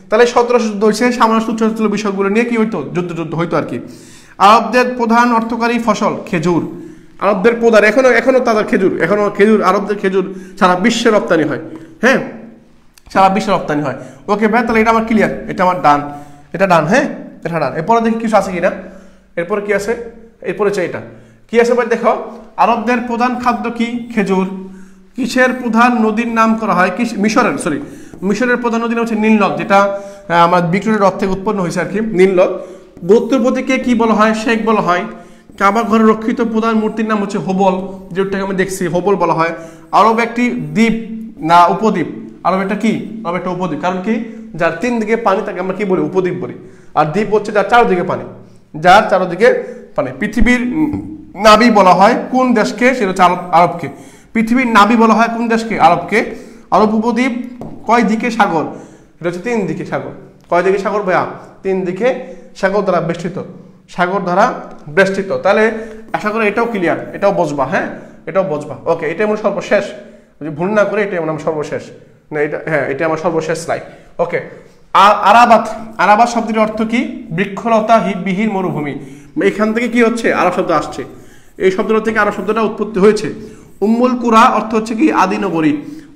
তাহলে 1700 যুদ্ধ হয়েছে, সামরাজ উচ্চতল বিষয়গুলো নিয়ে কি হইতো, যুদ্ধ হইতো আর কি। আরবদের প্রধান অর্থকারী ফসল খেজুর, আরবদের প্রধান, এখনো তাদের খেজুর, আরবদের খেজুর সারা বিশ্বে রপ্তানি হয়, হ্যাঁ সারা বিশ্বে রপ্তানি হয়। ওকে ভাই, তাহলে এটা আমার ক্লিয়ার, এটা আমার ডান, এটা ডান, হ্যাঁ এটা ডান। এরপরে দেখি কিছু আছে কিনা, এরপরে কি আছে, এরপরে এটা কি আছে ভাই দেখো, আরবদের প্রধান খাদ্য কি, খেজুর। কিসের প্রধান নদীর নাম করা হয়, মিশরের প্রধান নদী হচ্ছে নীল নদ, যেটা আমার ভিক্টোরিয়ার হ্রদ থেকে উৎপন্ন হয়েছে আর কি, নীল নদ। গুরুত্বের প্রতীকে কি বলা হয়, শেখ বলা হয়। কাবা ঘরে রক্ষিত প্রধান মূর্তির নাম হচ্ছে হোবল, যেটাকে আমি দেখছি হোবল বলা হয়। আরব একটি দ্বীপ না উপদ্বীপ, আরব একটা কি, আরব একটা উপদ্বীপ, কারণ কি যার 3 দিকে পানি তাকে আমরা কি বলি, উপদ্বীপ বলি। আর দ্বীপ হচ্ছে যার 4 দিকে পানি, যার 4 দিকে পানি। পৃথিবীর নাবি বলা হয় কোন দেশকে, সেটা হচ্ছে আরবকে। পৃথিবীর নাবি বলা হয় কোন দেশকে, আরবকে। আরব উপদ্বীপ কয় দিকে সাগর, এটা হচ্ছে 3 দিকে সাগর। কয় দিকে সাগর ভাইয়া, 3 দিকে সাগর দ্বারা বেষ্টিত, সাগর দ্বারা বেষ্টিত। তাহলে আশা করি এটাও ক্লিয়ার, এটাও বুঝবা, হ্যাঁ এটাও বুঝবা। ওকে, এটাই আমার সর্বশেষ, যদি ভুল না করে এটাই আমার সর্বশেষ, না এটা, হ্যাঁ এটা আমার সর্বশেষ স্লাইড। ওকে, আরাবাত শব্দের অর্থ কি, বৃক্ষলতা বিহীন মরুভূমি। এখান থেকে কি হচ্ছে, আরব শব্দ আসছে, এই শব্দটা থেকে আরব শব্দটা উৎপত্তি হয়েছে। উম্মুল কুরা অর্থ হচ্ছে কি, আদি নগরী।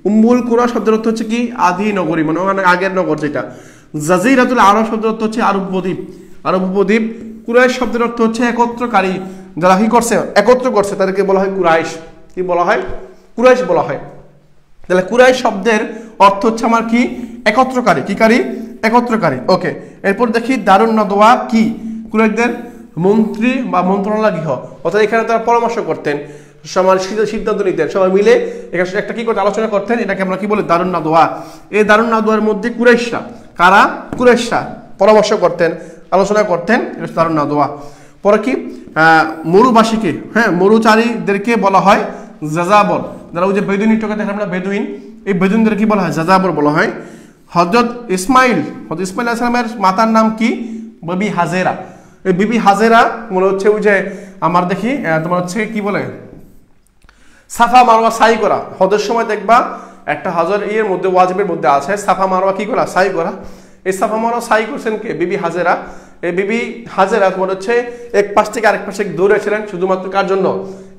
উম্মুল কুরা শব্দের অর্থ হচ্ছে কি, আদি নগরী, মানে ওখানে আগের নগর যেটা। জাজিরাতুল আরব শব্দের অর্থ হচ্ছে আরব উপদ্বীপ, আরব উপদ্বীপ। কুরাইশ শব্দের অর্থ হচ্ছে একত্রকারী, যারা কি করছে, একত্র করছে, তাদেরকে বলা হয় কুরাইশ। কি বলা হয়, কুরাইশ বলা হয়। তাহলে কুরাইশ শব্দের অর্থ হচ্ছে আমার কি, একত্রকারী, কি কারী, একত্রকারী। ওকে, এরপর দেখি দারুন নদওয়া কি, কুরাইশদের মন্ত্রী বা মন্ত্রণালয় গৃহ, অর্থাৎ এখানে তারা পরামর্শ করতেন, সমাজ সিদ্ধান্ত নিতেন, সবাই মিলে এখানে একটা কি করতে আলোচনা করতেন, এটাকে আমরা কি বলি, দারুন নদওয়া। এই দারুন নদওয়ার মধ্যে কুরাইশরা, কারা, কুরাইশরা পরামর্শ করতেন, আলোচনা করতেন, এটা দারুন নদওয়া। পরে কি, মরুবাসীকে, হ্যাঁ মরুচারীদেরকে বলা হয় যাযাবর, যারা ওই যে বেদুইন টোকে দেখেন আমরা বেদুইন, এই বেদুইনদের কি বলা হয়, যাযাবর বলা হয়। হযরত ইসমাইল আলাইহিস সালামের মাতার নাম কি, বিবি হাজেরা। এই বিবি হাজেরা মনে হচ্ছে ওই যে আমার দেখি তোমার হচ্ছে কি বলে, সাফা মারওয়া সাই করা, হজের সময় দেখবা একটা হজের ইয়ের মধ্যে ওয়াজিবের মধ্যে আছে সাফা মারওয়া কি করা, সাই করা। এই সাফা মারওয়া সাই করছেন কে, বিবি হাজেরা। এই বিবি হাজেরা তোমার হচ্ছে এক পাশ থেকে আরেক পাশে দৌড়েছিলেন, শুধুমাত্র কার জন্য,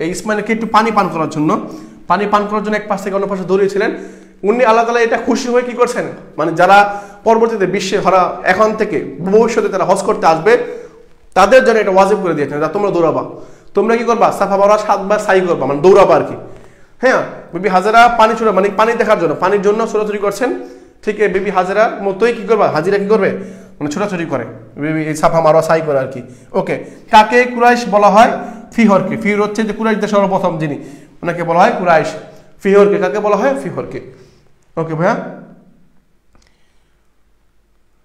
এই ইসমাইলকে একটু পানি পান করার জন্য, পানি পান করার জন্য এক পাশ থেকে অন্য পাশে দৌড়িয়েছিলেন। উনি আল্লাহ তাআলা এটা খুশি হয়ে কি করছেন, মানে যারা পরবর্তীতে বিশ্বে হরা এখন থেকে ভবিষ্যতে তারা হজ করতে আসবে, তাদের জন্য এটা ওয়াজিব করে দিয়েছেন, যা তোমরা দৌড়াবা, তোমরা কি করবা, সাফা মারওয়া 7 বার সাই করবা, মানে দৌড়াবা আর কি। হ্যাঁ, বিবি হাজেরা পানি ছোড়া, মানে পানি দেখার জন্য, পানির জন্য ছোটাছুটি করছেন। ঠিক এই বিবি হাজেরার মতোই কি করবা, হাজিরা কি করবে, মানে ছোটাছুটি করে, বিবি সাফা মারওয়া সাই করে আর কি। ওকে, কাকে কুরাইশ বলা হয়, ফিহরকে। ফিহর হচ্ছে যে কুরাইশদের সর্বপ্রথম যিনি, ওনাকে বলা হয় কুরাইশ। ফিহরকে কাকে বলা হয়, ফিহরকে। ওকে ভাইয়া,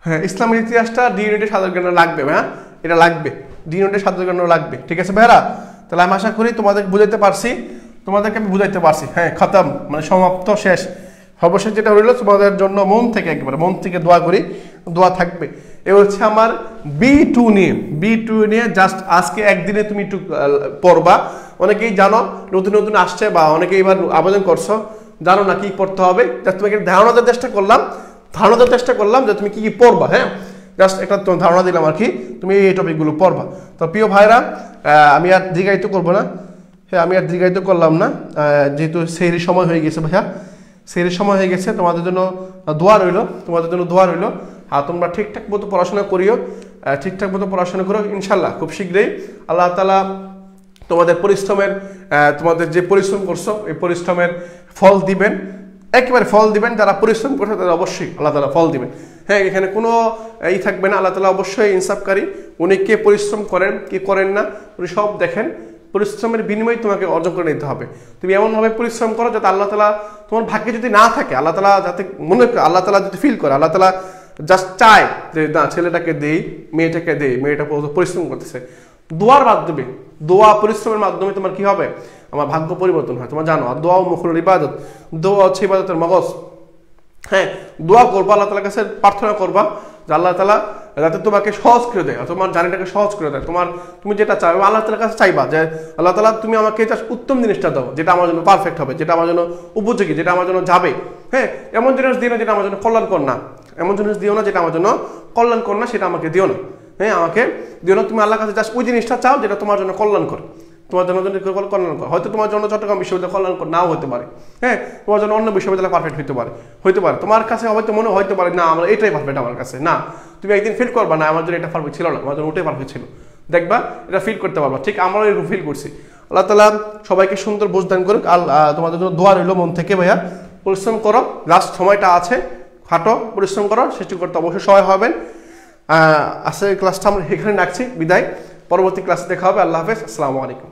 হ্যাঁ ইসলামের ইতিহাসটা ডি ইউনিটের সাধারণ জ্ঞান লাগবে ভাইয়া, এটা লাগবে, ডি ইউনিটের সাধারণ জ্ঞান লাগবে, ঠিক আছে ভাইয়ারা। তাহলে আমি আশা করি তোমাদের বুঝাইতে পারছি, তোমাদেরকে আমি বুঝাইতে পারছি, হ্যাঁ খতম, মানে সমাপ্ত, শেষ। সর্বশেষ যেটা হইল তোমাদের জন্য মন থেকে, একেবারে মন থেকে দোয়া করি, দোয়া থাকবে। এ হচ্ছে আমার B2 নিয়ে জাস্ট আজকে একদিনে তুমি একটু পড়বা। অনেকেই জানো নতুন নতুন আসছে, বা অনেকে এবার আবেদন করছো, জানো না কি পড়তে হবে, জাস্ট তোমাকে ধারণা দেওয়ার চেষ্টা করলাম যে তুমি কি কি পড়বা। হ্যাঁ, জাস্ট একটা ধারণা দিলাম আর কি, তুমি এই টপিকগুলো পড়বা। তো প্রিয় ভাইরা, আমি আর দীর্ঘায়িত করবো না, হ্যাঁ আমি আর দীর্ঘায়িত করলাম না, যেহেতু সেহরির সময় হয়ে গেছে ভাইয়া, সেহরির সময় হয়ে গেছে। তোমাদের জন্য দোয়া রইল, আর তোমরা ঠিকঠাক মতো পড়াশোনা করিও, ঠিকঠাক মতো পড়াশোনা করো, ইনশাল্লাহ খুব শীঘ্রই আল্লাহ তাআলা তোমাদের পরিশ্রমের, তোমাদের যে পরিশ্রম করছো এই পরিশ্রমের ফল দিবেন, একেবারে ফল দিবেন। যারা পরিশ্রম করছে তাদের অবশ্যই আল্লাহ তাআলা ফল দিবেন। হ্যাঁ, এখানে কোনো থাকবে না, আল্লাহ তাআলা অবশ্যই ইনসাফকারী, উনি কে পরিশ্রম করেন কি করেন না উনি সব দেখেন, পরিশ্রমের বিনিময়ে তোমাকে অর্জন করে নিতে হবে। তুমি এমনভাবে পরিশ্রম করো যাতে আল্লাহ তাআলা তোমার ভাগ্যে যদি না থাকে, আল্লাহ তাআলা যাতে মনে করে, আল্লাহ তাআলা যদি ফিল করে, আল্লাহ তাআলা জাস্ট চায় যে না ছেলেটাকে দেই, মেয়েটাকে দেই, মেয়েটা পরিশ্রম করতেছে, দোয়ার মাধ্যমে, দোয়া পরিশ্রমের মাধ্যমে তোমার কি হবে, আমার ভাগ্য পরিবর্তন হয়। তোমার জানো, আর দোয়া মুখুল ইবাদত, দোয়া হচ্ছে ইবাদতের মগজ। হ্যাঁ, দোয়া করবা, আল্লাহ তাআলার কাছে প্রার্থনা করবা যে আল্লাহ তাআলা যাতে তোমাকে সহজ করে দেয়, তোমার জার্নিটাকে সহজ করে দেয়, তুমি যেটা চাও আল্লাহ তাআলার কাছে চাইবা যে আল্লাহ তাআলা তুমি আমাকে উত্তম জিনিসটা দাও, যেটা আমার জন্য পারফেক্ট হবে, যেটা আমার জন্য উপযোগী, যেটা আমার জন্য যাবে। হ্যাঁ, এমন জিনিস দিও না যেটা আমার জন্য কল্যাণকর না, এমন জিনিস দিও না যেটা আমার জন্য কল্যাণকর না, সেটা আমাকে দিও না। হ্যাঁ, আমাকে দিও না, তুমি আল্লাহর কাছে জাস্ট ওই জিনিসটা চাও যেটা তোমার জন্য কল্যাণকর, তোমার জন্য কল্যাণকর। হয়তো তোমার জন্য চট্টগ্রাম বিশ্ববিদ্যালয় কল্যাণকর নাও হতে পারে, হ্যাঁ, তোমার জন্য অন্য বিশ্ববিদ্যালয় পারফেক্ট হতে পারে। তোমার কাছে হয়তো মনে হতে পারে না আমার এটাই পারফেক্ট আমার কাছে, না, তুমি একদিন ফিল করবা না আমার জন্য এটা পারফেক্ট ছিল না, আমার জন্য ওটাই পারফেক্ট ছিল, দেখবা এটা ফিল করতে পারবা। ঠিক আমরাও এরকম ফিল করছি। আল্লাহ তাআলা সবাইকে সুন্দর বুঝদান করুক। তোমাদের জন্য দোয়া রইল মন থেকে ভাইয়া, পরিশ্রম করো, লাস্ট সময়টা আছে, খাটো, পরিশ্রম করো, সৃষ্টি করতে অবশ্যই সহায় হবেন। আজকের ক্লাসটা আমরা এখানে রাখছি, বিদায়, পরবর্তী ক্লাসে দেখা হবে। আল্লাহ হাফেজ, আসসালামু আলাইকুম।